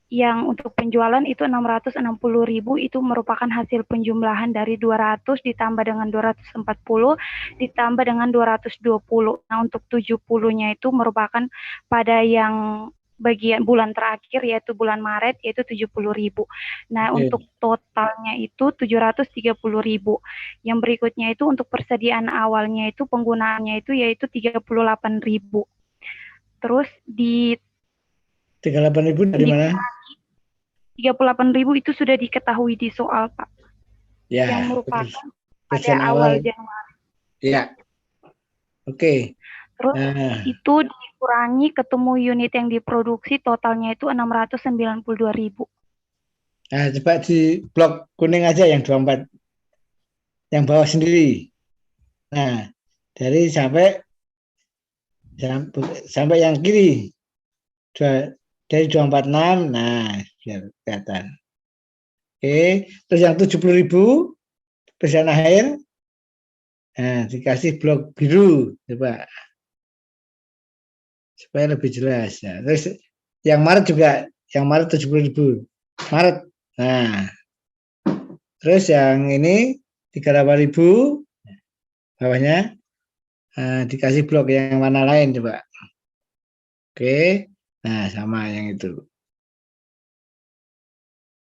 yang untuk penjualan itu 660.000 itu merupakan hasil penjumlahan dari 200 ditambah dengan 240 ditambah dengan 220. Nah, untuk 70-nya itu merupakan pada yang bagian bulan terakhir yaitu bulan Maret yaitu 70.000. Nah, untuk totalnya itu 730.000. Yang berikutnya itu untuk persediaan awalnya itu penggunaannya itu yaitu 38.000. Terus di 38.000 dari mana? 38.000 itu sudah diketahui di soal, Pak. Ya. Yang merupakan pada awal Januari. Ya. Oke. Terus itu dikurangi ketemu unit yang diproduksi totalnya itu 692.000. Nah, coba di blok kuning aja yang 24. Yang bawah sendiri. Nah, dari sampai yang kiri. Dari 246, nah biar kelihatan. Oke, terus yang 70.000 persediaan akhir, nah dikasih blok biru, coba supaya lebih jelas. Ya. Terus yang Maret juga, yang Maret 70.000, Maret. Nah, terus yang ini 38.000, bawahnya dikasih blok yang mana lain coba. Oke. Nah, sama yang itu.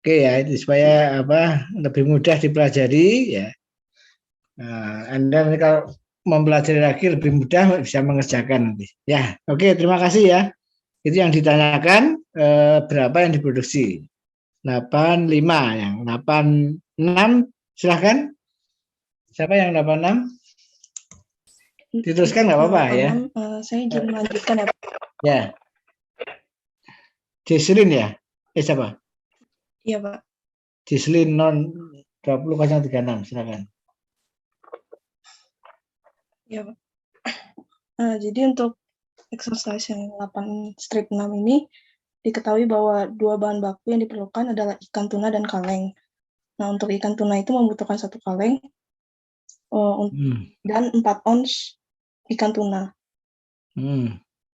Oke ya, itu supaya lebih mudah dipelajari ya. Anda kalau mempelajari lagi lebih mudah bisa mengerjakan nanti. Ya, oke, terima kasih ya. Itu yang ditanyakan berapa yang diproduksi. 85 yang 86 silahkan. Siapa yang 86? Diteruskan nggak apa-apa ya. Saya izin melanjutkan ya Pak. Ya. Jislin ya? Siapa? Iya Pak. Jislin non 20036 silakan. Iya Pak. Jadi untuk exercise yang 8 strip 6 ini diketahui bahwa dua bahan baku yang diperlukan adalah ikan tuna dan kaleng. Nah, untuk ikan tuna itu membutuhkan 1 kaleng dan 4 ons ikan tuna.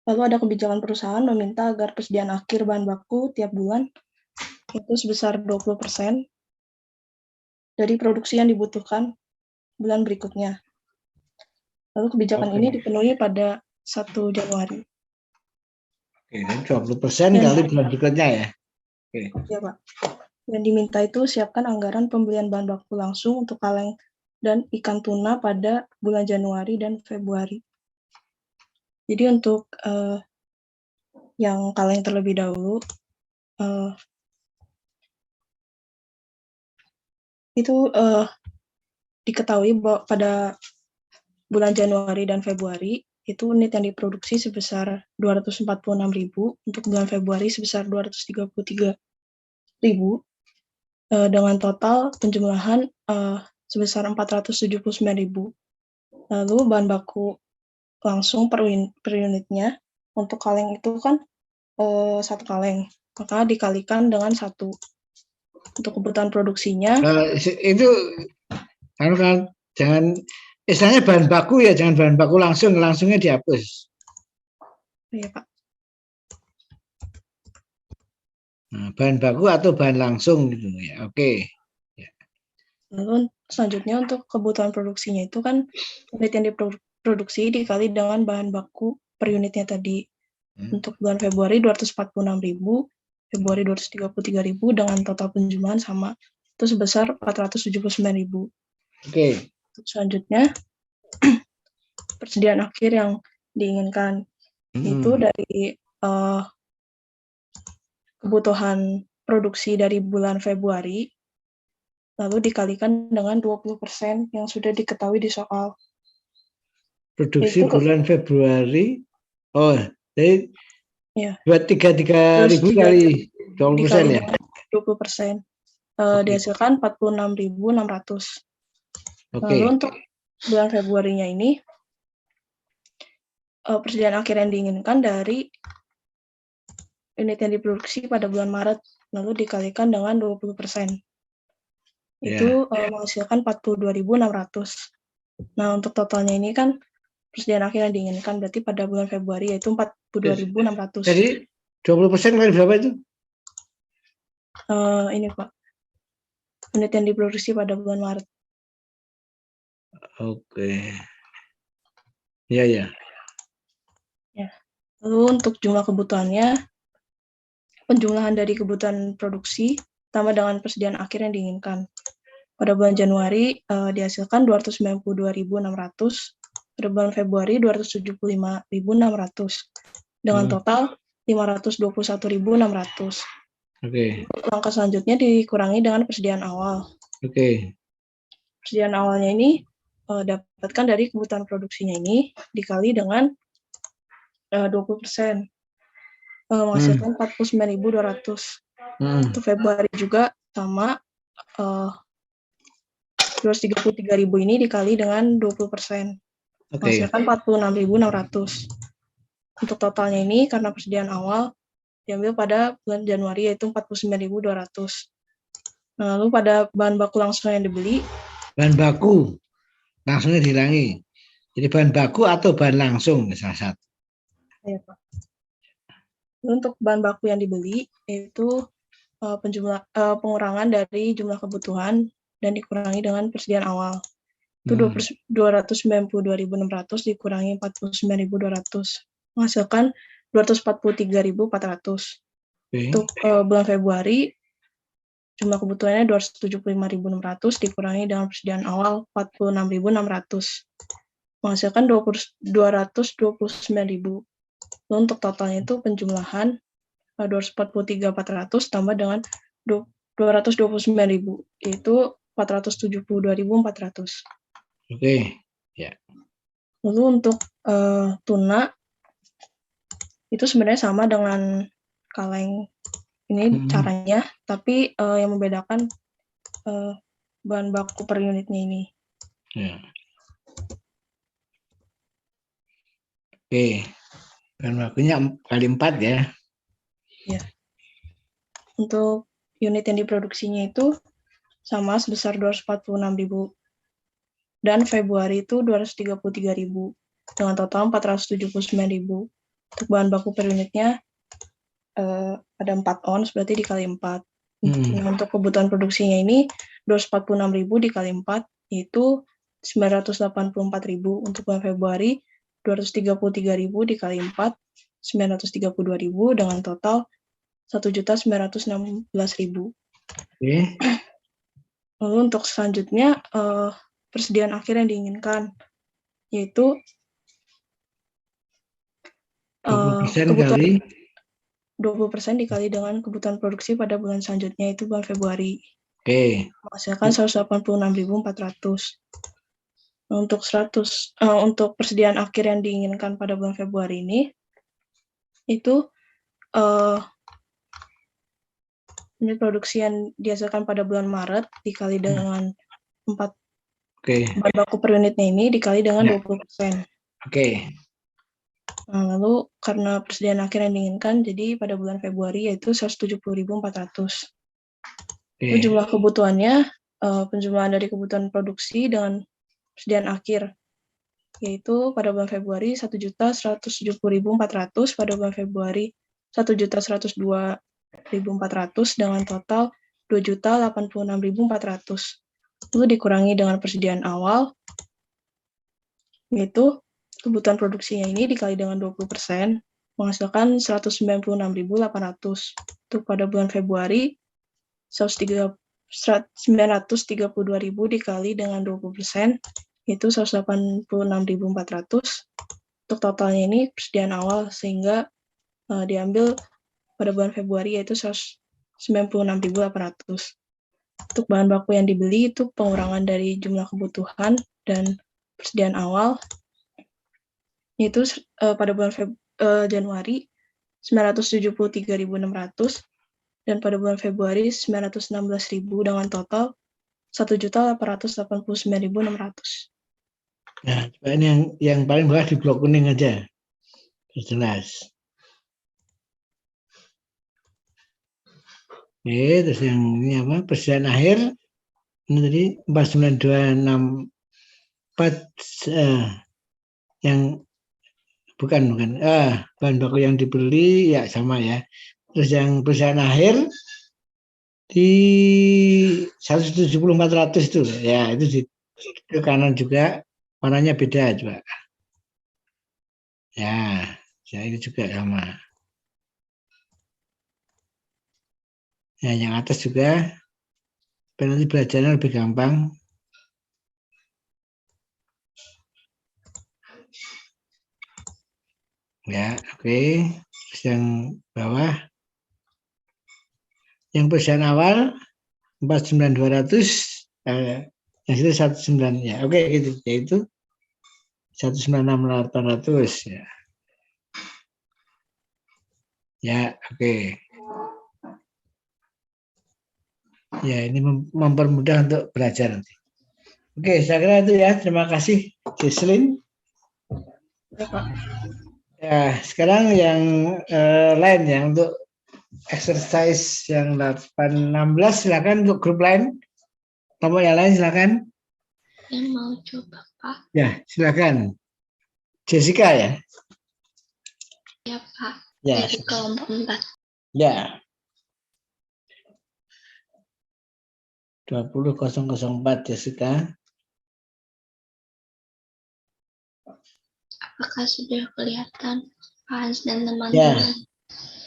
Lalu ada kebijakan perusahaan meminta agar persediaan akhir bahan baku tiap bulan itu sebesar 20% dari produksi yang dibutuhkan bulan berikutnya. Lalu kebijakan ini dipenuhi pada 1 Januari. Oke, 20% kali bulan berikutnya ya. Oke. Ya Pak. Dan diminta itu siapkan anggaran pembelian bahan baku langsung untuk kaleng dan ikan tuna pada bulan Januari dan Februari. Jadi untuk yang kaleng terlebih dahulu, itu diketahui bahwa pada bulan Januari dan Februari itu unit yang diproduksi sebesar 246.000, untuk bulan Februari sebesar 233.000, dengan total penjumlahan sebesar 479.000. Lalu bahan baku langsung per unitnya untuk kaleng itu kan 1 kaleng, maka dikalikan dengan 1 untuk kebutuhan produksinya. Itu kan jangan istilahnya bahan baku ya, jangan bahan baku langsungnya dihapus. Iya Pak. Nah, bahan baku atau bahan langsung gitu ya. Oke. Ya. Lalu selanjutnya untuk kebutuhan produksinya itu kan unit yang diproduksi dikali dengan bahan baku per unitnya tadi. Untuk bulan Februari 246.000, Februari 233.000 dengan total penjumlahan sama, itu sebesar 479.000. Oke. Selanjutnya persediaan akhir yang diinginkan itu dari kebutuhan produksi dari bulan Februari lalu dikalikan dengan 20% yang sudah diketahui di soal. Produksi itu bulan Februari. Oh, jadi ya. Buat 33.000 kali 20% ya? 20%. Dihasilkan 46.600. Lalu untuk bulan Februarinya ini, persediaan akhir yang diinginkan dari unit yang diproduksi pada bulan Maret, lalu dikalikan dengan 20%. Itu menghasilkan 42.600. Nah, untuk totalnya ini kan persediaan akhir yang diinginkan berarti pada bulan Februari yaitu 42.600. Jadi 20% kali berapa itu? Ini Pak, unit yang diproduksi pada bulan Maret. Oke. Ya. Lalu untuk jumlah kebutuhannya, penjumlahan dari kebutuhan produksi tambah dengan persediaan akhir yang diinginkan. Pada bulan Januari dihasilkan 292.600, pada bulan Februari 275.600, dengan total 521.600. Oke. Langkah selanjutnya dikurangi dengan persediaan awal. Oke. Persediaan awalnya ini dapatkan dari kebutuhan produksinya ini dikali dengan 20%, menghasilkan 49.200. Untuk Februari juga sama, 233.000 ini dikali dengan 20%, menghasilkan 46.600. Untuk totalnya ini karena persediaan awal diambil pada bulan Januari yaitu 49.200. Nah, lalu pada bahan baku langsung yang dibeli. Bahan baku langsungnya dihilangi. Jadi bahan baku atau bahan langsung salah satu. Ya, Pak. Untuk bahan baku yang dibeli yaitu pengurangan dari jumlah kebutuhan dan dikurangi dengan persediaan awal. Itu 292.600 dikurangi 49.200, menghasilkan 243.400. Untuk bulan Februari jumlah kebutuhannya 275.600 dikurangi dengan persediaan awal 46.600, menghasilkan 229.000. Lalu untuk totalnya itu penjumlahan 243.400 tambah dengan 229.000, yaitu 472.400. Oke, ya. Lalu untuk tuna itu sebenarnya sama dengan kaleng ini caranya, tapi yang membedakan bahan baku per unitnya ini. Ya. Oke, bahan bakunya kali 4 ya. Ya. Untuk unit yang diproduksinya itu sama sebesar 246.000 dan Februari itu 233.000 dengan total 479.000. Untuk bahan baku per unitnya ada 4 ons, berarti dikali 4. Nah, untuk kebutuhan produksinya ini 246.000 dikali 4 yaitu 984.000. Untuk bulan Februari 233.000 dikali 4 932.000 dengan total 1.916.000. Oke. Lalu untuk selanjutnya persediaan akhir yang diinginkan yaitu 20% kali 20% dikali dengan kebutuhan produksi pada bulan selanjutnya, itu bulan Februari. Oke. Menghasilkan 186.400. Nah, untuk persediaan akhir yang diinginkan pada bulan Februari ini itu unit produksi yang dihasilkan pada bulan Maret dikali dengan 4 bahan baku per unitnya ini dikali dengan 20%. Oke. Nah, lalu karena persediaan akhir yang diinginkan, jadi pada bulan Februari yaitu 170.400. Lalu jumlah kebutuhannya, penjumlahan dari kebutuhan produksi dengan persediaan akhir, yaitu pada bulan Februari 1.170.400, pada bulan Februari 1.102.400 dengan total 2.086.400. Lalu dikurangi dengan persediaan awal, yaitu kebutuhan produksinya ini dikali dengan 20%, menghasilkan 196.800. Untuk pada bulan Februari, 932.000 dikali dengan 20%, yaitu 186.400. Untuk totalnya ini persediaan awal, sehingga diambil pada bulan Februari yaitu 196.800. Untuk bahan baku yang dibeli itu pengurangan dari jumlah kebutuhan dan persediaan awal, yaitu pada bulan Januari 973.600 dan pada bulan Februari 916.000 dengan total 1.889.600. Nah, coba ini yang paling bawah di blok kuning aja. Jelas. Oke, terus yang ini apa? Persediaan akhir. Ini tadi 49264 yang bukan bahan baku yang dibeli ya sama ya. Terus yang persediaan akhir di 170.400 itu ya, itu di kanan juga warnanya beda coba. Ya, ini juga sama. Ya, yang atas juga nanti belajarnya lebih gampang. Ya, oke. Terus yang bawah, yang persediaan awal 49.200, yang situ 19 ya. Oke, gitu. Yaitu 196.800 ya. Ya, oke. Ya, ini mempermudah untuk belajar nanti. Oke, saya kira itu ya. Terima kasih, Jesslyn. Ya, Pak. Ya, sekarang yang lain ya, untuk exercise yang 816 silakan untuk grup lain. Kelompok yang lain silakan. Yang mau coba, Pak? Ya, silakan. Jessica ya? Ya, Pak. Ya. Dari kelompok 4. Ya. 20.004 Jessica. Apakah sudah kelihatan Pak Hans dan teman-teman? Ya.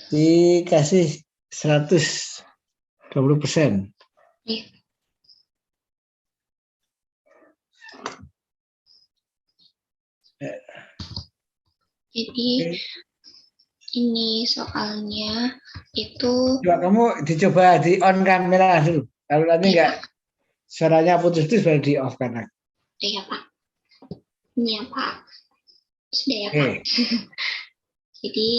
Dikasih 120%. Iya. Jadi Ini soalnya itu Coba kamu dicoba di on kamera dulu. Kalau nanti enggak suaranya putus-putus baru di off kan. ya Pak. Ini ya Pak. Sudah ya Oke. Pak. Jadi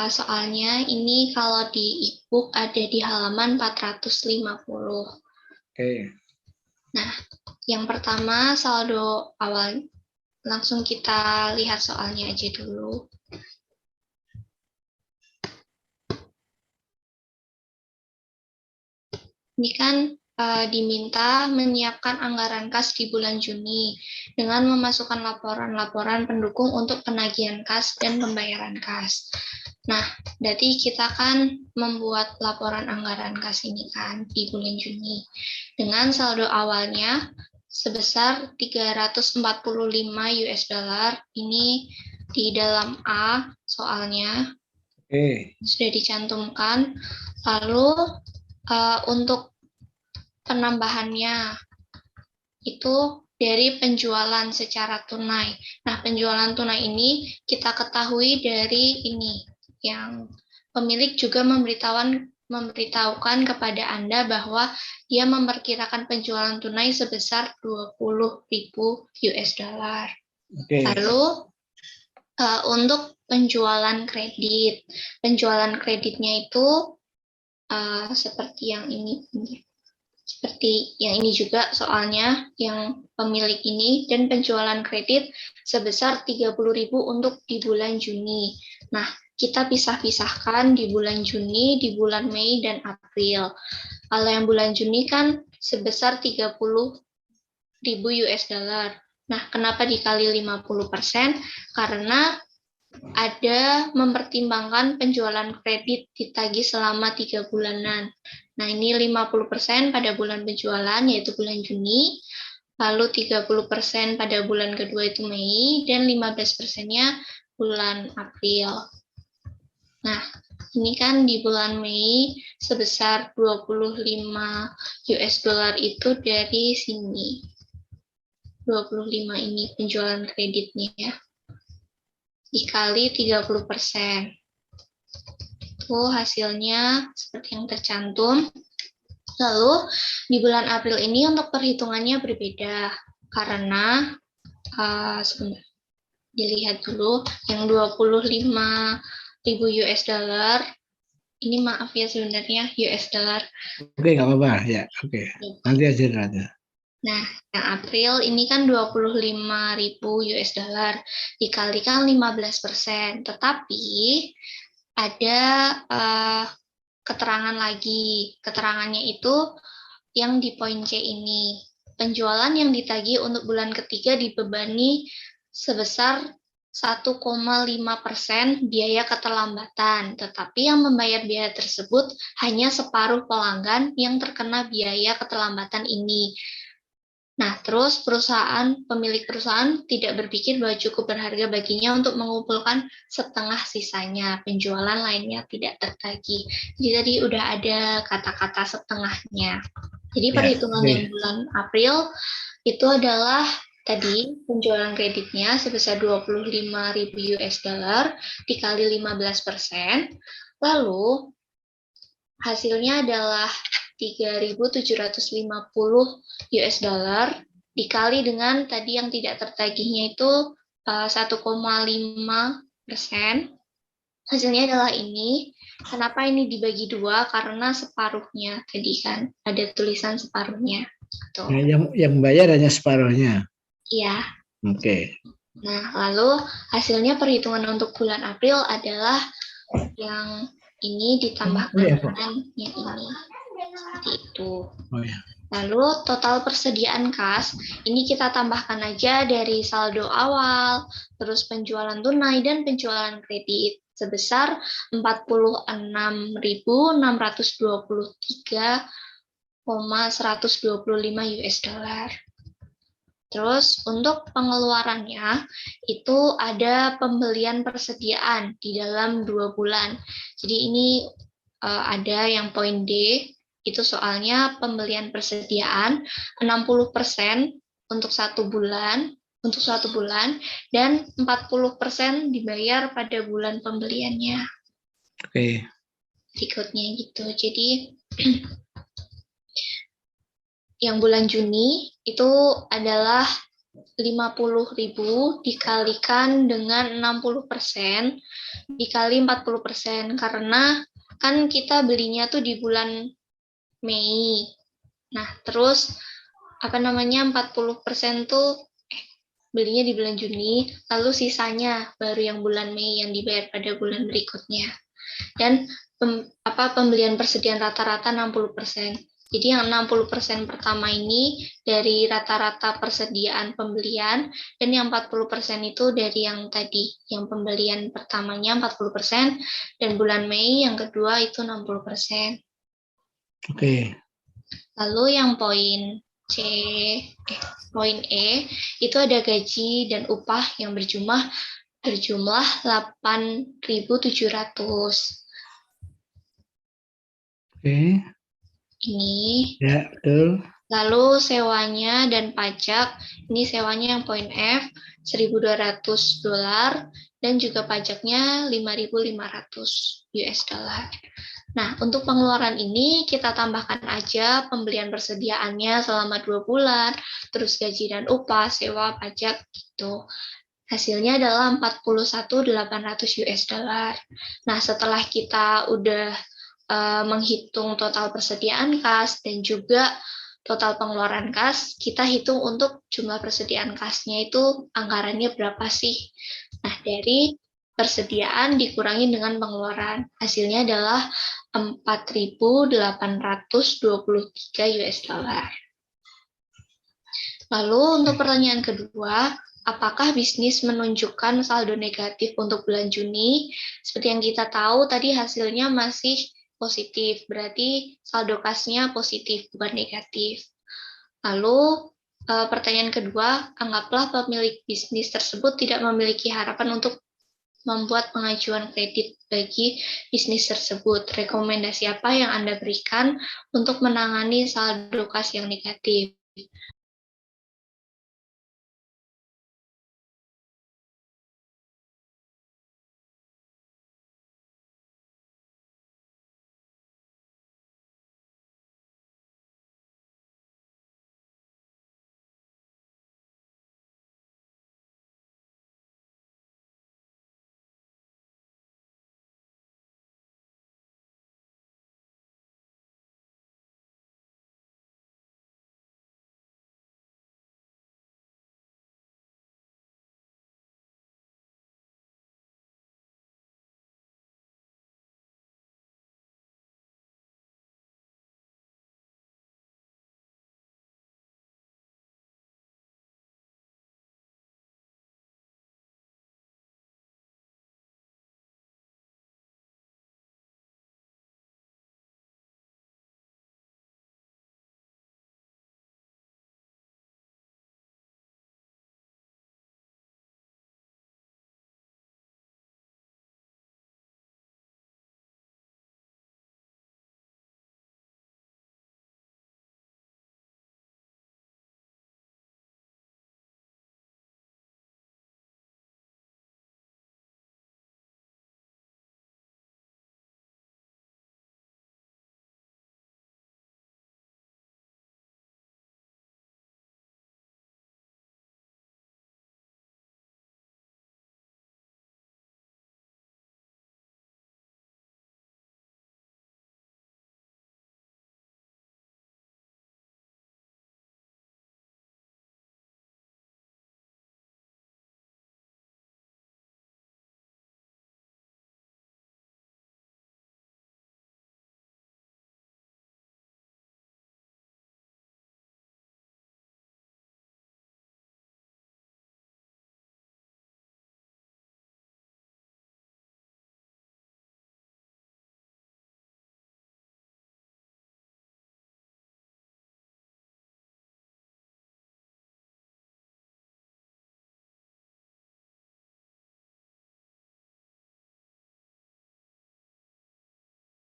soalnya ini kalau di e-book ada di halaman 450. Oke. Nah, yang pertama saldo awal. Langsung kita lihat soalnya aja dulu. Ini kan diminta menyiapkan anggaran kas di bulan Juni dengan memasukkan laporan-laporan pendukung untuk penagihan kas dan pembayaran kas. Nah, berarti kita kan membuat laporan anggaran kas ini kan di bulan Juni dengan saldo awalnya sebesar 345 US dollar. Ini di dalam A soalnya sudah dicantumkan. Lalu untuk penambahannya itu dari penjualan secara tunai. Nah, penjualan tunai ini kita ketahui dari ini, yang pemilik juga memberitahukan kepada Anda bahwa dia memperkirakan penjualan tunai sebesar 20.000 US dollar. Lalu untuk penjualan kreditnya itu seperti yang ini. Seperti yang ini juga soalnya yang pemilik ini, dan penjualan kredit sebesar 30.000 untuk di bulan Juni. Nah, kita pisah-pisahkan di bulan Juni, di bulan Mei, dan April. Kalau yang bulan Juni kan sebesar 30.000 US dollar. Nah, kenapa dikali 50%? Karena ada mempertimbangkan penjualan kredit ditagih selama 3 bulanan. Nah, ini 50% pada bulan penjualan, yaitu bulan Juni, lalu 30% pada bulan kedua itu Mei, dan 15%-nya bulan April. Nah, ini kan di bulan Mei sebesar 25 US dollar itu dari sini. 25 ini penjualan kreditnya ya. Dikali 30%. Itu hasilnya seperti yang tercantum. Lalu di bulan April ini untuk perhitungannya berbeda karena sebentar, dilihat dulu yang 25.000 US dollar. Ini maaf ya sebenarnya US dollar. Oke, nggak apa-apa ya. Oke. Nanti aja. Nah, yang April ini kan 25.000 US dollar dikalikan 15%. Tetapi ada keterangan lagi. Keterangannya itu yang di poin C ini. Penjualan yang ditagih untuk bulan ketiga dibebani sebesar 1,5% biaya keterlambatan, tetapi yang membayar biaya tersebut hanya separuh pelanggan yang terkena biaya keterlambatan ini. Nah, terus pemilik perusahaan tidak berpikir bahwa cukup berharga baginya untuk mengumpulkan setengah sisanya, penjualan lainnya tidak tertagih. Jadi tadi udah ada kata-kata setengahnya. Jadi perhitungan yang bulan April itu adalah tadi penjualan kreditnya sebesar 25.000 US dollar dikali 15%, lalu hasilnya adalah 3.750 US dollar dikali dengan tadi yang tidak tertagihnya itu 1,5%. Hasilnya adalah ini. Kenapa ini dibagi dua? Karena separuhnya tadi kan ada tulisan separuhnya. Tuh. Nah, yang bayar hanya separuhnya. Iya. Oke. Nah, lalu hasilnya perhitungan untuk bulan April adalah yang ini ditambahkan dengan yang ini. Seperti itu. Lalu total persediaan kas, ini kita tambahkan aja dari saldo awal, terus penjualan tunai dan penjualan kredit sebesar 46.623,125 US dollar. Terus untuk pengeluarannya itu ada pembelian persediaan di dalam 2 bulan. Jadi ini ada yang poin D, itu soalnya pembelian persediaan 60% untuk 1 bulan, untuk suatu bulan dan 40% dibayar pada bulan pembeliannya. Oke. Berikutnya gitu. Jadi yang bulan Juni itu adalah 50.000 dikalikan dengan 60% dikali 40%, karena kan kita belinya tuh di bulan Mei. Nah, terus 40% tuh belinya di bulan Juni, lalu sisanya baru yang bulan Mei yang dibayar pada bulan berikutnya. Dan pembelian persediaan rata-rata 60%. Jadi yang 60% pertama ini dari rata-rata persediaan pembelian, dan yang 40% itu dari yang tadi, yang pembelian pertamanya 40%, dan bulan Mei yang kedua itu 60%. Oke. Lalu yang poin E itu ada gaji dan upah yang berjumlah 8.700. Oke. Ini. Ya, betul. Lalu sewanya dan pajak, ini sewanya yang poin F, $1.200 dan juga pajaknya 5.500 US dollar. Nah, untuk pengeluaran ini kita tambahkan aja pembelian persediaannya selama 2 bulan, terus gaji dan upah, sewa, pajak gitu. Hasilnya adalah 41.800 US dollar. Nah, setelah kita udah menghitung total persediaan kas dan juga total pengeluaran kas, kita hitung untuk jumlah persediaan kasnya itu anggarannya berapa sih. Nah, dari persediaan dikurangi dengan pengeluaran. Hasilnya adalah 4.823 US dollar. Lalu untuk pertanyaan kedua, apakah bisnis menunjukkan saldo negatif untuk bulan Juni? Seperti yang kita tahu tadi hasilnya masih positif, berarti saldo kasnya positif, bukan negatif. Lalu pertanyaan kedua, anggaplah pemilik bisnis tersebut tidak memiliki harapan untuk membuat pengajuan kredit bagi bisnis tersebut. Rekomendasi apa yang Anda berikan untuk menangani saldo kas yang negatif?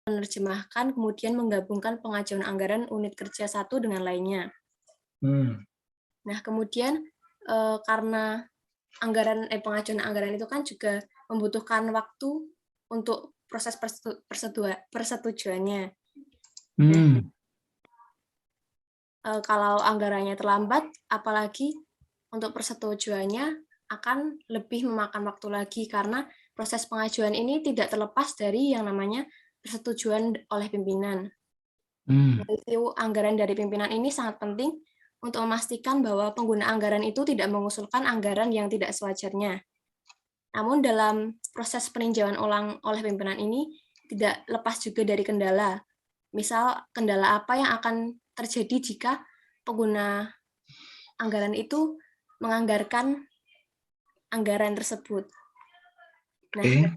Menerjemahkan, kemudian menggabungkan pengajuan anggaran unit kerja satu dengan lainnya. Nah, kemudian karena pengajuan anggaran itu kan juga membutuhkan waktu untuk proses persetujuannya. Nah, kalau anggarannya terlambat, apalagi untuk persetujuannya akan lebih memakan waktu lagi karena proses pengajuan ini tidak terlepas dari yang namanya persetujuan oleh pimpinan. Review anggaran dari pimpinan ini sangat penting untuk memastikan bahwa pengguna anggaran itu tidak mengusulkan anggaran yang tidak sewajarnya. Namun dalam proses peninjauan ulang oleh pimpinan ini tidak lepas juga dari kendala. Misal kendala apa yang akan terjadi jika pengguna anggaran itu menganggarkan anggaran tersebut. Nah,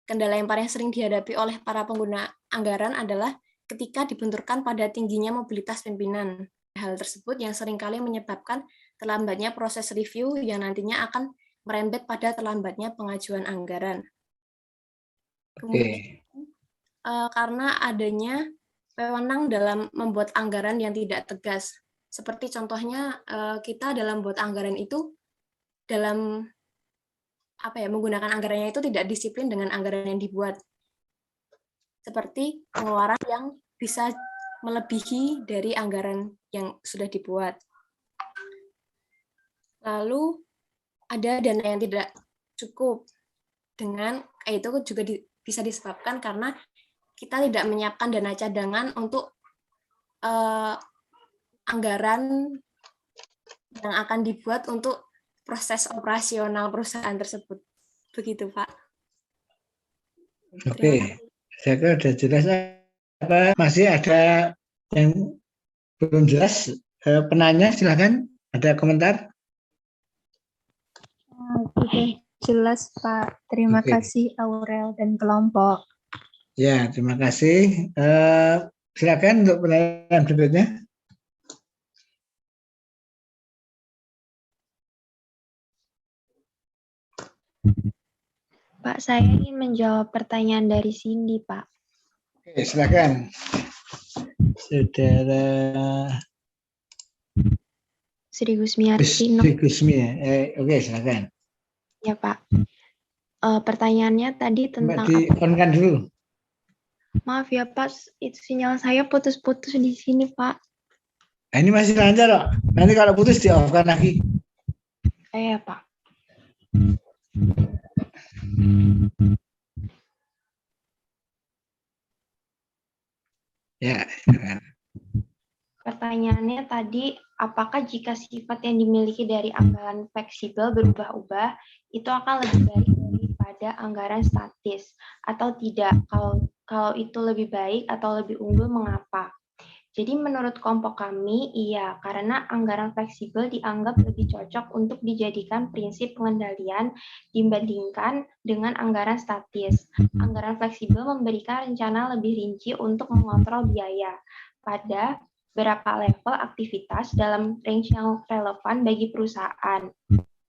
kendala yang paling sering dihadapi oleh para pengguna anggaran adalah ketika dibenturkan pada tingginya mobilitas pimpinan. Hal tersebut yang seringkali menyebabkan terlambatnya proses review yang nantinya akan merembet pada terlambatnya pengajuan anggaran. Kemudian, karena adanya wewenang dalam membuat anggaran yang tidak tegas. Seperti contohnya kita dalam membuat anggaran itu dalam menggunakan anggarannya itu tidak disiplin dengan anggaran yang dibuat. Seperti pengeluaran yang bisa melebihi dari anggaran yang sudah dibuat. Lalu ada dana yang tidak cukup dengan itu juga bisa disebabkan karena kita tidak menyiapkan dana cadangan untuk anggaran yang akan dibuat untuk proses operasional perusahaan tersebut. Begitu, Pak. Oke, saya kira sudah jelas. Apa masih ada yang belum jelas? Penanya silakan, ada komentar? Oke, jelas Pak. Terima kasih Aurel dan kelompok. Ya, terima kasih. Silakan untuk pertanyaan berikutnya. Pak, saya ingin menjawab pertanyaan dari Cindy, Pak. Oke, silakan. Saudara Sri Gusmiarti. Sri Gusmi. Oke, silakan. Ya, Pak. Pertanyaannya tadi tentang di-on-kan dulu. Maaf ya, Pak. Itu sinyal saya putus-putus di sini, Pak. Nah, ini masih lancar, kok. Nanti kalau putus di-off-kan lagi. Iya, Pak. Ya. Pertanyaannya tadi, apakah jika sifat yang dimiliki dari anggaran fleksibel berubah-ubah, itu akan lebih baik daripada anggaran statis, atau tidak? Kalau itu lebih baik atau lebih unggul, mengapa? Jadi menurut kelompok kami, iya, karena anggaran fleksibel dianggap lebih cocok untuk dijadikan prinsip pengendalian dibandingkan dengan anggaran statis. Anggaran fleksibel memberikan rencana lebih rinci untuk mengontrol biaya pada beberapa level aktivitas dalam range yang relevan bagi perusahaan.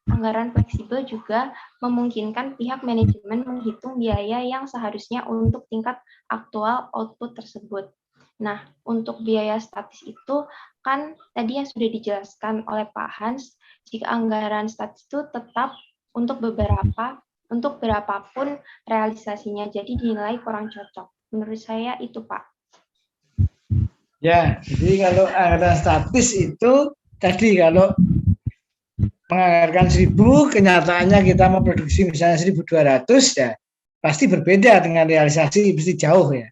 Anggaran fleksibel juga memungkinkan pihak manajemen menghitung biaya yang seharusnya untuk tingkat aktual output tersebut. Nah, untuk biaya statis itu kan tadi yang sudah dijelaskan oleh Pak Hans, jika anggaran statis itu tetap untuk berapapun realisasinya, jadi dinilai kurang cocok. Menurut saya itu, Pak. Ya, jadi kalau anggaran statis itu tadi kalau menganggarkan 1.000, kenyataannya kita memproduksi misalnya 1.200, ya pasti berbeda dengan realisasi, pasti jauh ya.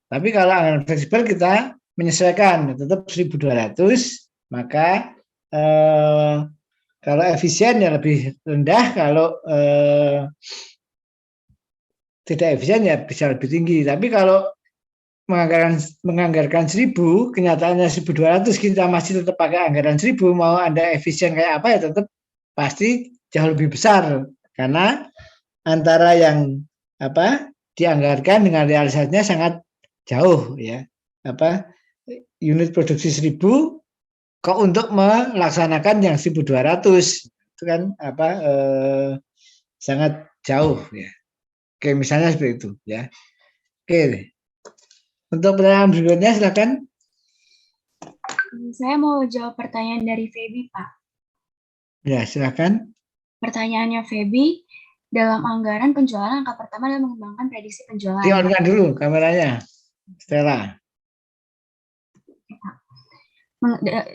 Tapi kalau anggaran fleksibel kita menyesuaikan tetap 1.200, maka kalau efisien ya lebih rendah, kalau tidak efisien ya bisa lebih tinggi. Tapi kalau menganggarkan 1.000, kenyataannya 1.200, kita masih tetap pakai anggaran 1.000, mau Anda efisien kayak apa ya tetap pasti jauh lebih besar, karena antara yang dianggarkan dengan realisasinya sangat jauh ya. Unit produksi 1.000 kok untuk melaksanakan yang 1.200 itu kan sangat jauh ya. Oke, misalnya seperti itu ya. Oke. Untuk pertanyaan berikutnya silakan. Saya mau jawab pertanyaan dari Feby, Pak. Ya, silakan. Pertanyaannya Feby, dalam anggaran penjualan angka pertama adalah mengembangkan prediksi penjualan. Dion dulu kameranya, Stella.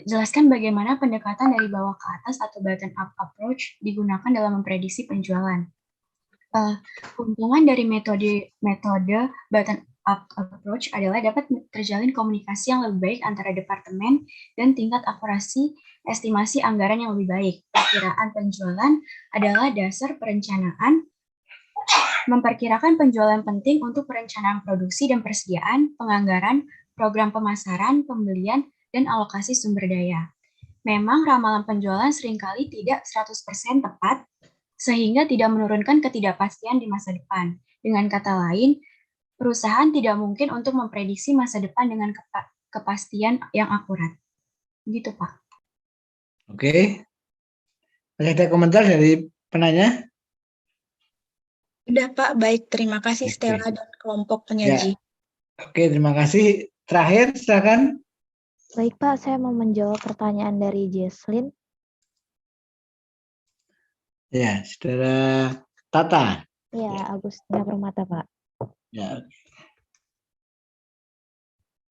Jelaskan bagaimana pendekatan dari bawah ke atas atau bottom-up approach digunakan dalam memprediksi penjualan. Keuntungan dari metode bottom-up approach adalah dapat terjalin komunikasi yang lebih baik antara departemen dan tingkat akurasi estimasi anggaran yang lebih baik. Perkiraan penjualan adalah dasar perencanaan. Memperkirakan penjualan penting untuk perencanaan produksi dan persediaan, penganggaran, program pemasaran, pembelian, dan alokasi sumber daya. Memang ramalan penjualan seringkali tidak 100% tepat, sehingga tidak menurunkan ketidakpastian di masa depan. Dengan kata lain, perusahaan tidak mungkin untuk memprediksi masa depan dengan kepastian yang akurat. Begitu, Pak. Oke. Ada komentar dari penanya? Sudah, Pak. Baik, terima kasih Stella dan kelompok penyaji. Ya. Oke, terima kasih. Terakhir, silakan. Baik, Pak. Saya mau menjawab pertanyaan dari Jesslyn. Ya, Saudara Tata. Ya, Agustina Permata, Pak. Ya.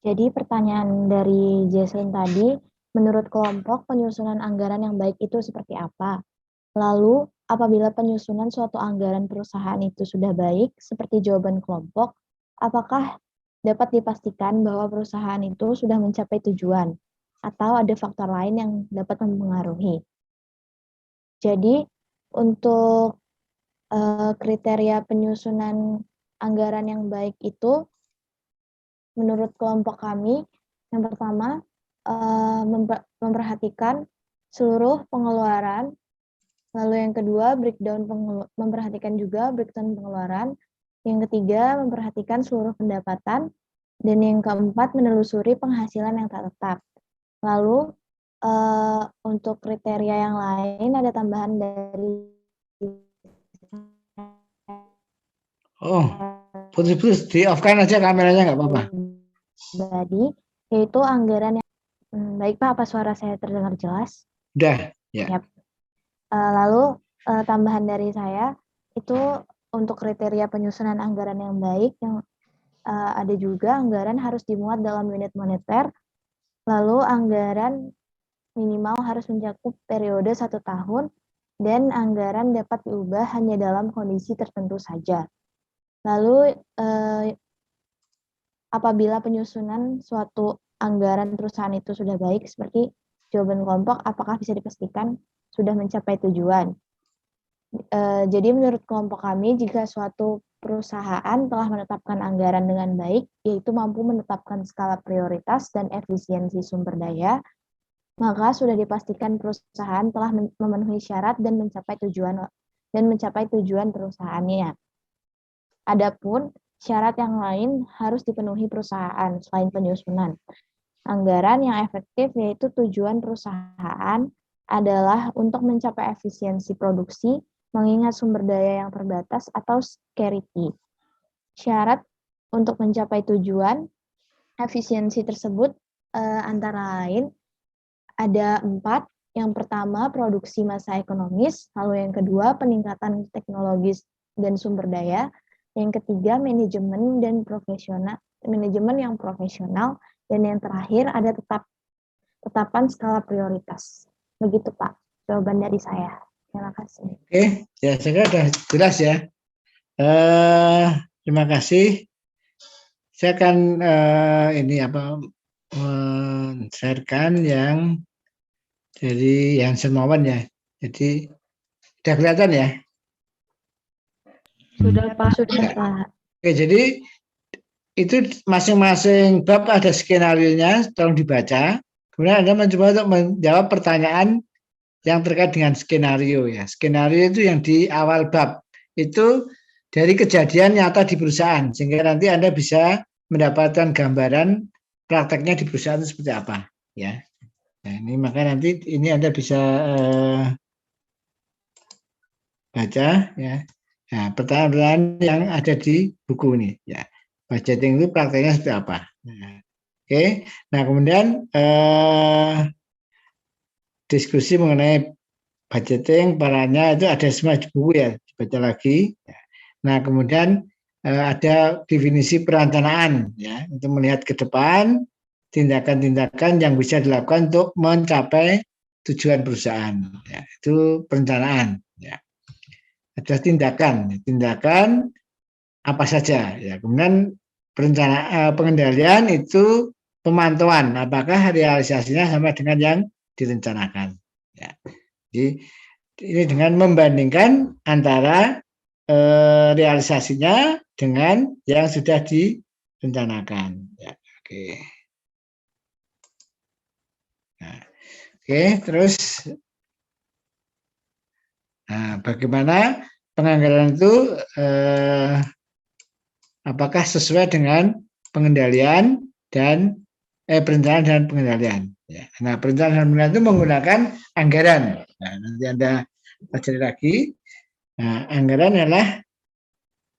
Jadi pertanyaan dari Jesslyn tadi, menurut kelompok penyusunan anggaran yang baik itu seperti apa? Lalu, apabila penyusunan suatu anggaran perusahaan itu sudah baik, seperti jawaban kelompok, apakah dapat dipastikan bahwa perusahaan itu sudah mencapai tujuan? Atau ada faktor lain yang dapat mempengaruhi? Jadi, untuk kriteria penyusunan anggaran yang baik itu, menurut kelompok kami, yang pertama, memperhatikan seluruh pengeluaran, lalu yang kedua, memperhatikan juga breakdown pengeluaran, yang ketiga, memperhatikan seluruh pendapatan, dan yang keempat, menelusuri penghasilan yang tak tetap. Lalu, untuk kriteria yang lain, ada tambahan dari Putus-putus, di-off-kan aja kameranya, nggak apa-apa. Tadi, yaitu anggaran yang baik Pak, apa suara saya terdengar jelas? Udah, ya. Yap. Lalu tambahan dari saya itu untuk kriteria penyusunan anggaran yang baik, yang ada juga anggaran harus dimuat dalam unit moneter, lalu anggaran minimal harus mencakup periode 1 tahun, dan anggaran dapat diubah hanya dalam kondisi tertentu saja. Lalu, apabila penyusunan suatu anggaran perusahaan itu sudah baik, seperti jawaban kelompok, apakah bisa dipastikan sudah mencapai tujuan? Jadi menurut kelompok kami, jika suatu perusahaan telah menetapkan anggaran dengan baik, yaitu mampu menetapkan skala prioritas dan efisiensi sumber daya, maka sudah dipastikan perusahaan telah memenuhi syarat dan mencapai tujuan perusahaannya. Adapun syarat yang lain harus dipenuhi perusahaan selain penyusunan anggaran yang efektif, yaitu tujuan perusahaan adalah untuk mencapai efisiensi produksi, mengingat sumber daya yang terbatas atau scarcity. Syarat untuk mencapai tujuan efisiensi tersebut antara lain ada 4. Yang pertama, produksi massa ekonomis, lalu yang kedua, peningkatan teknologis dan sumber daya, yang ketiga, manajemen yang profesional, dan yang terakhir ada tetapan skala prioritas. Begitu Pak, jawaban dari saya. Terima kasih. Oke, ya saya kira sudah jelas ya. Terima kasih. Saya akan men-sharekan yang dari Hansen Mawan ya. Jadi sudah kelihatan ya? Sudah Pak, sudah Pak. Oke, jadi itu masing-masing bab ada skenario-nya, tolong dibaca. Kemudian Anda mencoba untuk menjawab pertanyaan yang terkait dengan skenario ya. Skenario itu yang di awal bab. Itu dari kejadian nyata di perusahaan, sehingga nanti Anda bisa mendapatkan gambaran prakteknya di perusahaan itu seperti apa ya. Nah, ini maka nanti ini Anda bisa baca ya. Nah, pertanyaan yang ada di buku ini ya. Budgeting itu prakteknya seperti apa? Nah, oke. Nah, kemudian diskusi mengenai budgeting, perannya itu ada semua di buku ya, dibaca lagi. Nah, kemudian ada definisi perencanaan ya, untuk melihat ke depan tindakan-tindakan yang bisa dilakukan untuk mencapai tujuan perusahaan. Ya, itu perencanaan. Ya. Ada tindakan apa saja. Ya. Kemudian pengendalian itu pemantauan, apakah realisasinya sama dengan yang direncanakan. Ya. Jadi ini dengan membandingkan antara realisasinya dengan yang sudah direncanakan. Ya, oke. Nah, oke, terus bagaimana penganggaran itu apakah sesuai dengan pengendalian dan perencanaan dan pengendalian. Ya. Nah, perencanaan dan pengendalian itu menggunakan anggaran. Nah, nanti Anda pelajari lagi. Nah, anggaran adalah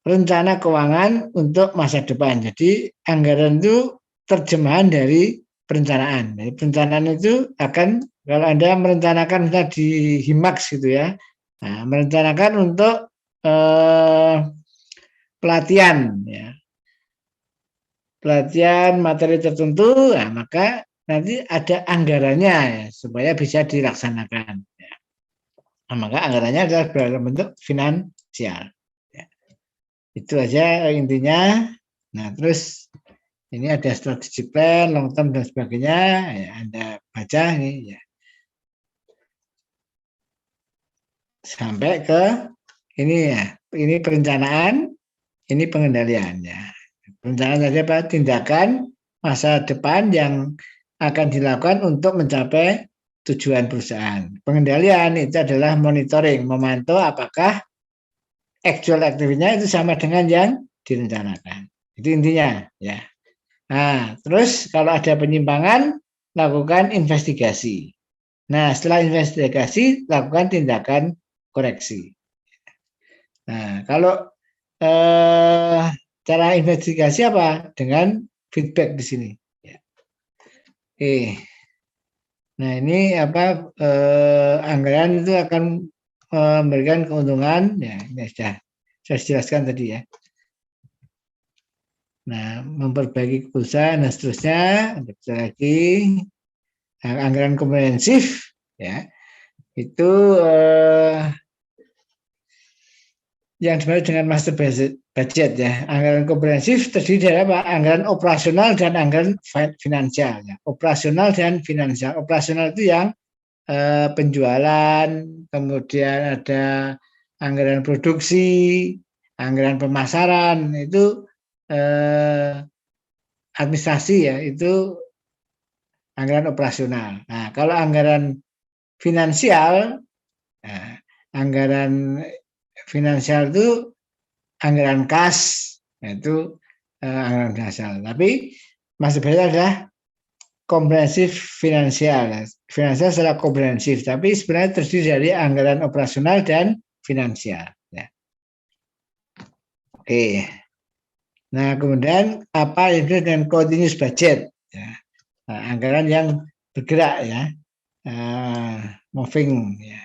rencana keuangan untuk masa depan. Jadi anggaran itu terjemahan dari perencanaan. Jadi perencanaan itu akan, kalau Anda merencanakan misalnya di HIMAX gitu ya, nah, merencanakan untuk pelatihan ya, pelatihan materi tertentu, nah, maka nanti ada anggarannya ya, supaya bisa dilaksanakan. Ya. Nah, maka anggarannya adalah dalam bentuk finansial. Ya. Itu aja intinya. Nah, terus ini ada strategi plan, long term dan sebagainya. Ya, Anda baca ini ya. Sampai ke ini ya, ini perencanaan, ini pengendalian ya. Perencanaan tadi apa? Tindakan masa depan yang akan dilakukan untuk mencapai tujuan perusahaan. Pengendalian itu adalah monitoring, memantau apakah actual activity-nya itu sama dengan yang direncanakan. Itu intinya ya. Nah, terus kalau ada penyimpangan, lakukan investigasi. Nah, setelah investigasi, lakukan tindakan koreksi. Nah, kalau cara investigasi apa? Dengan feedback di sini. Ya. Oke. Nah, ini apa? Anggaran itu akan memberikan keuntungan. Ya, ini sudah saya jelaskan tadi ya. Nah, memperbaiki perusahaan dan seterusnya. Ada lagi anggaran komprehensif. Ya, itu yang dimaksud dengan master budget ya. Anggaran komprehensif terdiri dari apa? Anggaran operasional dan anggaran finansial ya. Operasional dan finansial. Operasional itu yang penjualan, kemudian ada anggaran produksi, anggaran pemasaran, itu administrasi ya, itu anggaran operasional. Nah, kalau anggaran finansial, anggaran finansial itu anggaran kas, itu anggaran finansial. Tapi maksud saya adalah komprehensif finansial. Finansial secara komprehensif, tapi sebenarnya terdiri dari anggaran operasional dan finansial. Ya. Oke. Nah, kemudian apa yang disebut dengan continuous budget? Ya. Nah, anggaran yang bergerak ya, moving ya,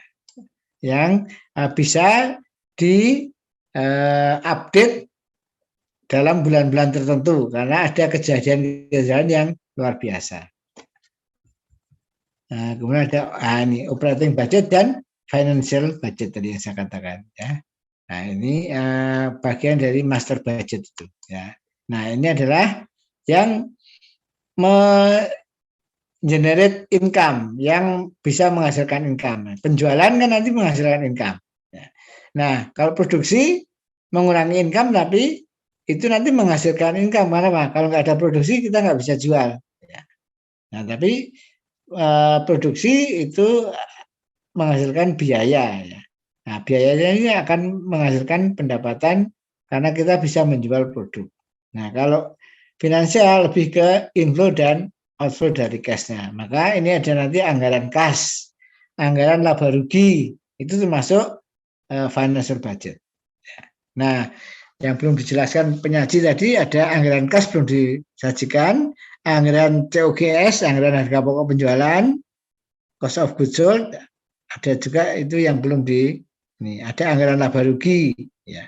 yang bisa di-update dalam bulan-bulan tertentu karena ada kejadian-kejadian yang luar biasa. Nah, kemudian ada ini operating budget dan financial budget tadi yang saya katakan ya. Nah, ini bagian dari master budget itu ya. Nah, ini adalah yang generate income, yang bisa menghasilkan income. Penjualan kan nanti menghasilkan income. Nah, kalau produksi mengurangi income, tapi itu nanti menghasilkan income. Karena kalau nggak ada produksi, kita nggak bisa jual. Nah, tapi produksi itu menghasilkan biaya. Ya. Nah, biayanya ini akan menghasilkan pendapatan karena kita bisa menjual produk. Nah, kalau finansial lebih ke inflow dan outflow dari cash-nya. Maka ini ada nanti anggaran kas, anggaran laba rugi, itu termasuk financial budget. Nah, yang belum dijelaskan penyaji tadi ada anggaran kas belum disajikan, anggaran COGS, anggaran harga pokok penjualan, cost of goods sold, ada juga itu yang belum ini ada anggaran laba rugi ya.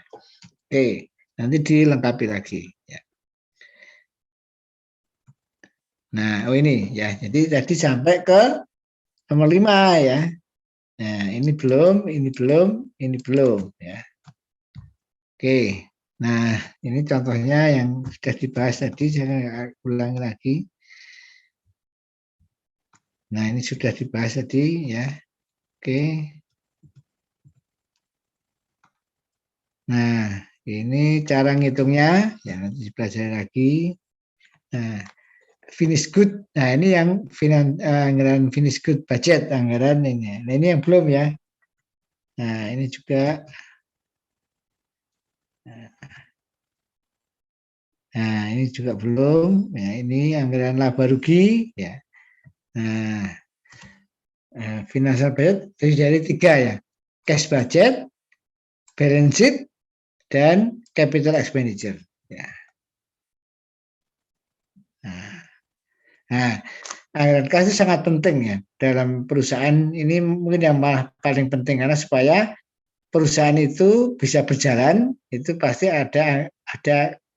Oke, nanti dilengkapi lagi ya. Nah, ini ya. Jadi tadi sampai ke nomor 5 ya. Nah, ini belum ya. Oke. Nah, ini contohnya yang sudah dibahas tadi, saya ulangi lagi. Nah, ini sudah dibahas tadi ya. Oke. Nah, ini cara ngitungnya, ya nanti dipelajari lagi. Nah, finish good. Nah, ini yang anggaran finish good budget, anggaran ini. Nah, ini yang belum ya. Nah, ini juga. Nah, ini juga belum. Ya, ini anggaran laba rugi. Ya. Nah, financial budget terdiri dari 3 ya. Cash budget, balance sheet, dan capital expenditure. Ya. Nah, anggaran kas itu sangat penting ya dalam perusahaan ini, mungkin yang malah paling penting, karena supaya perusahaan itu bisa berjalan itu pasti ada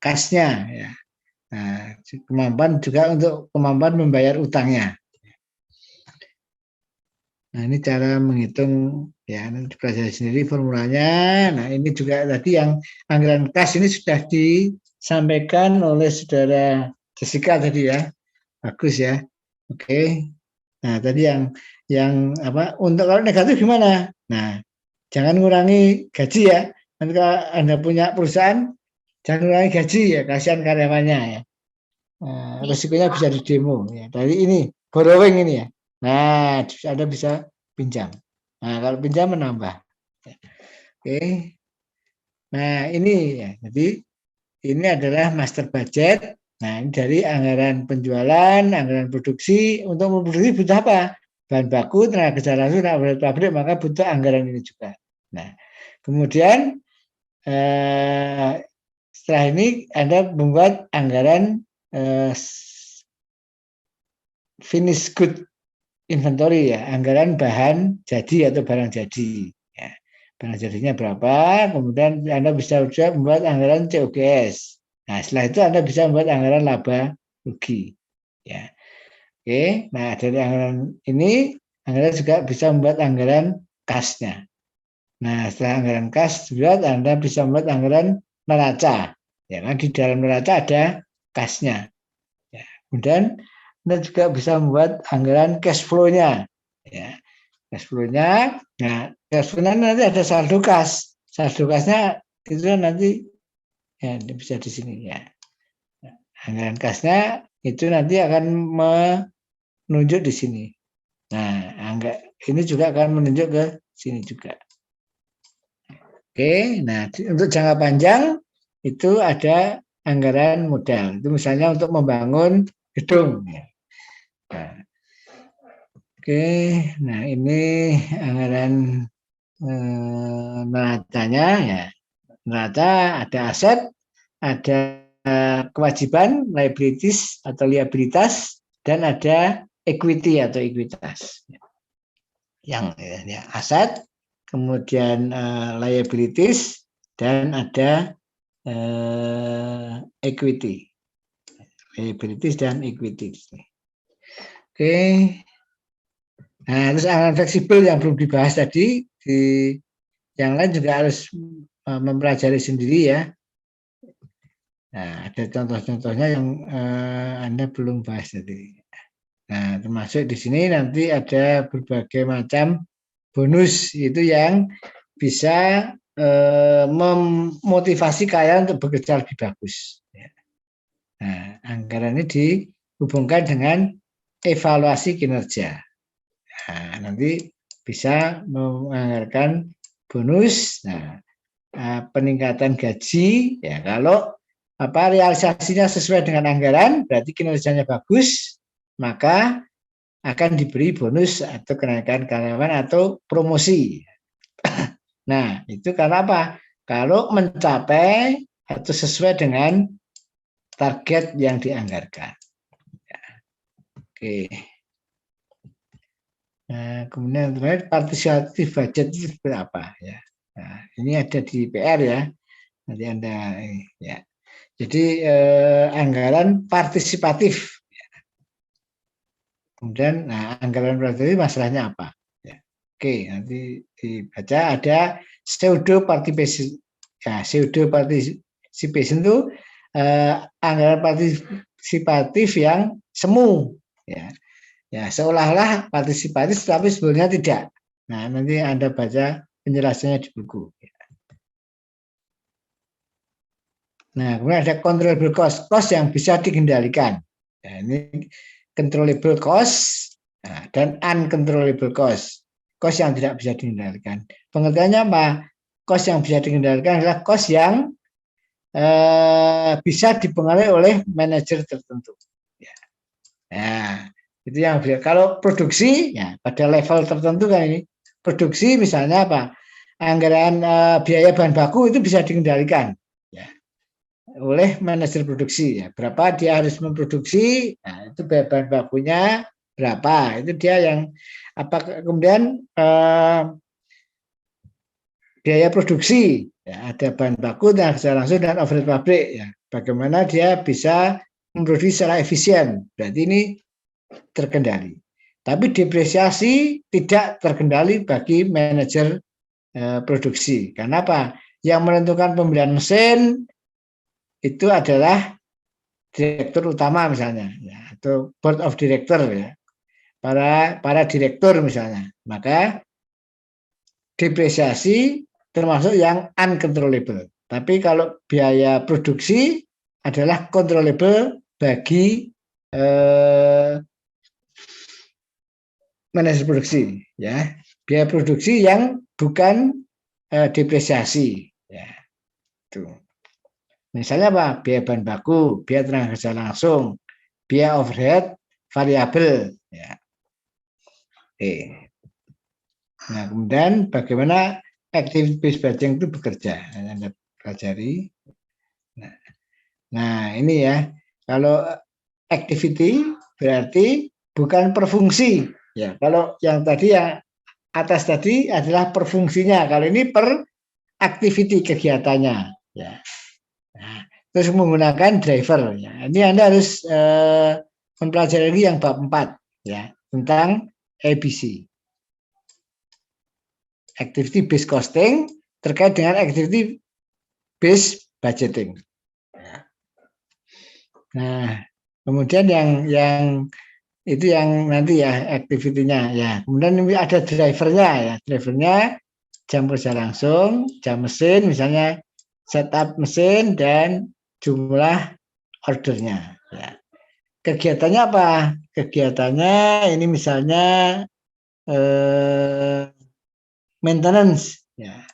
kasnya ya. Nah, kemampuan juga untuk kemampuan membayar utangnya. Nah, ini cara menghitung ya, nanti dipelajari sendiri formulanya. Nah, ini juga tadi yang anggaran kas ini sudah disampaikan oleh saudara Jessica tadi ya. Bagus ya. Oke. Nah, tadi yang apa? Untuk kalau negatif gimana? Nah, jangan ngurangi gaji ya. Nanti kalau Anda punya perusahaan, jangan ngurangi gaji ya, kasihan karyawannya ya. Nah, resikonya bisa didemo ya. Dari ini borrowing ini ya. Nah, Anda bisa pinjam. Nah, kalau pinjam menambah. Oke. Nah, ini ya. Jadi ini adalah master budget. Nah, ini dari anggaran penjualan, anggaran produksi. Untuk memproduksi butuh apa? Bahan baku, tenaga kerja langsung, tenaga pabrik, maka butuh anggaran ini juga. Nah, kemudian setelah ini Anda membuat anggaran finish good inventory ya, anggaran bahan jadi atau barang jadi. Ya, barang jadinya berapa? Kemudian Anda bisa juga membuat anggaran COGS. Nah, setelah itu Anda bisa membuat anggaran laba rugi. Ya. Oke, nah dari anggaran ini, Anda juga bisa membuat anggaran kasnya. Nah, setelah anggaran kas juga Anda bisa membuat anggaran neraca. Ya, kan di dalam neraca ada kasnya. Ya. Kemudian Anda juga bisa membuat anggaran cash flow-nya. Ya. Cash flow-nya, nah cash flow-nya nanti ada saldo kas. Saldo kasnya itu nanti ya bisa di sini ya. Anggaran kasnya itu nanti akan menunjuk di sini. Nah, ini juga akan menunjuk ke sini juga. Oke, nah untuk jangka panjang itu ada anggaran modal. Itu misalnya untuk membangun gedung. Nah, oke, nah ini anggaran neracanya ya. Neraca ada aset, ada kewajiban, liabilities atau liabilitas, dan ada equity atau ekuitas. Yang ya, aset, kemudian liabilities, dan ada equity. Liabilities dan equity. Oke. Nah, terus anggaran fleksibel yang belum dibahas tadi, yang lain juga harus mempelajari sendiri ya. Nah, ada contoh-contohnya yang Anda belum bahas tadi. Nah, termasuk di sini nanti ada berbagai macam bonus itu yang bisa memotivasi kalian untuk bekerja lebih bagus. Nah, anggaran ini dihubungkan dengan evaluasi kinerja. Nah, nanti bisa menganggarkan bonus. Nah, peningkatan gaji ya, kalau realisasinya sesuai dengan anggaran berarti kinerjanya bagus, maka akan diberi bonus atau kenaikan karyawan atau promosi. Nah, itu karena apa? Kalau mencapai atau sesuai dengan target yang dianggarkan. Oke. Nah, kemudian terakhir partisipatif budget itu seperti apa ya. Nah, ini ada di PR ya. Nanti Anda ya. Jadi anggaran partisipatif. Kemudian anggaran partisipatif masalahnya apa? Ya. Oke, nanti dibaca ada pseudo participation. Ya, pseudo participation itu anggaran partisipatif yang semu ya. Ya, seolah-olah partisipatif tapi sebenarnya tidak. Nah, nanti Anda baca penjelasannya di buku. Nah, kemudian ada controllable cost, cost yang bisa dikendalikan. Nah, ini controllable cost dan uncontrollable cost, cost yang tidak bisa dikendalikan. Pengertiannya apa? Cost yang bisa dikendalikan adalah cost yang bisa dipengaruhi oleh manajer tertentu. Ya. Nah, itu yang bisa. Kalau produksi, ya pada level tertentu kan ini. Produksi misalnya apa? Anggaran biaya bahan baku itu bisa dikendalikan. Ya. Oleh manajer produksi ya, berapa dia harus memproduksi, nah itu bahan bakunya berapa, itu dia yang apa. Kemudian biaya produksi ya, ada bahan baku dan langsung dan overhead pabrik ya, bagaimana dia bisa memproduksi secara efisien, berarti ini terkendali. Tapi depresiasi tidak terkendali bagi manajer produksi. Karena apa? Yang menentukan pembelian mesin itu adalah direktur utama misalnya, ya, atau board of director ya, para direktur misalnya. Maka depresiasi termasuk yang uncontrollable. Tapi kalau biaya produksi adalah controllable bagi manajer produksi, ya, biaya produksi yang bukan depresiasi, ya, tuh. Misalnya apa? Biaya bahan baku, biaya tenaga kerja langsung, biaya overhead variabel. Ya. Oke. Nah, kemudian bagaimana activity based budgeting itu bekerja? Anda pelajari. Nah, ini ya. Kalau activity berarti bukan per fungsi. Ya, kalau yang tadi yang atas tadi adalah per fungsinya. Kalau ini per activity kegiatannya. Ya. Nah, terus menggunakan driver. Ya. Ini Anda harus mempelajari lagi yang bab 4 ya, tentang ABC. Activity based costing terkait dengan activity based budgeting. Nah, kemudian yang itu yang nanti ya activity-nya ya. Kemudian ada drivernya ya. Drivernya jam kerja langsung, jam mesin misalnya, setup mesin dan jumlah ordernya. Ya. Kegiatannya apa? Kegiatannya ini misalnya maintenance, ya.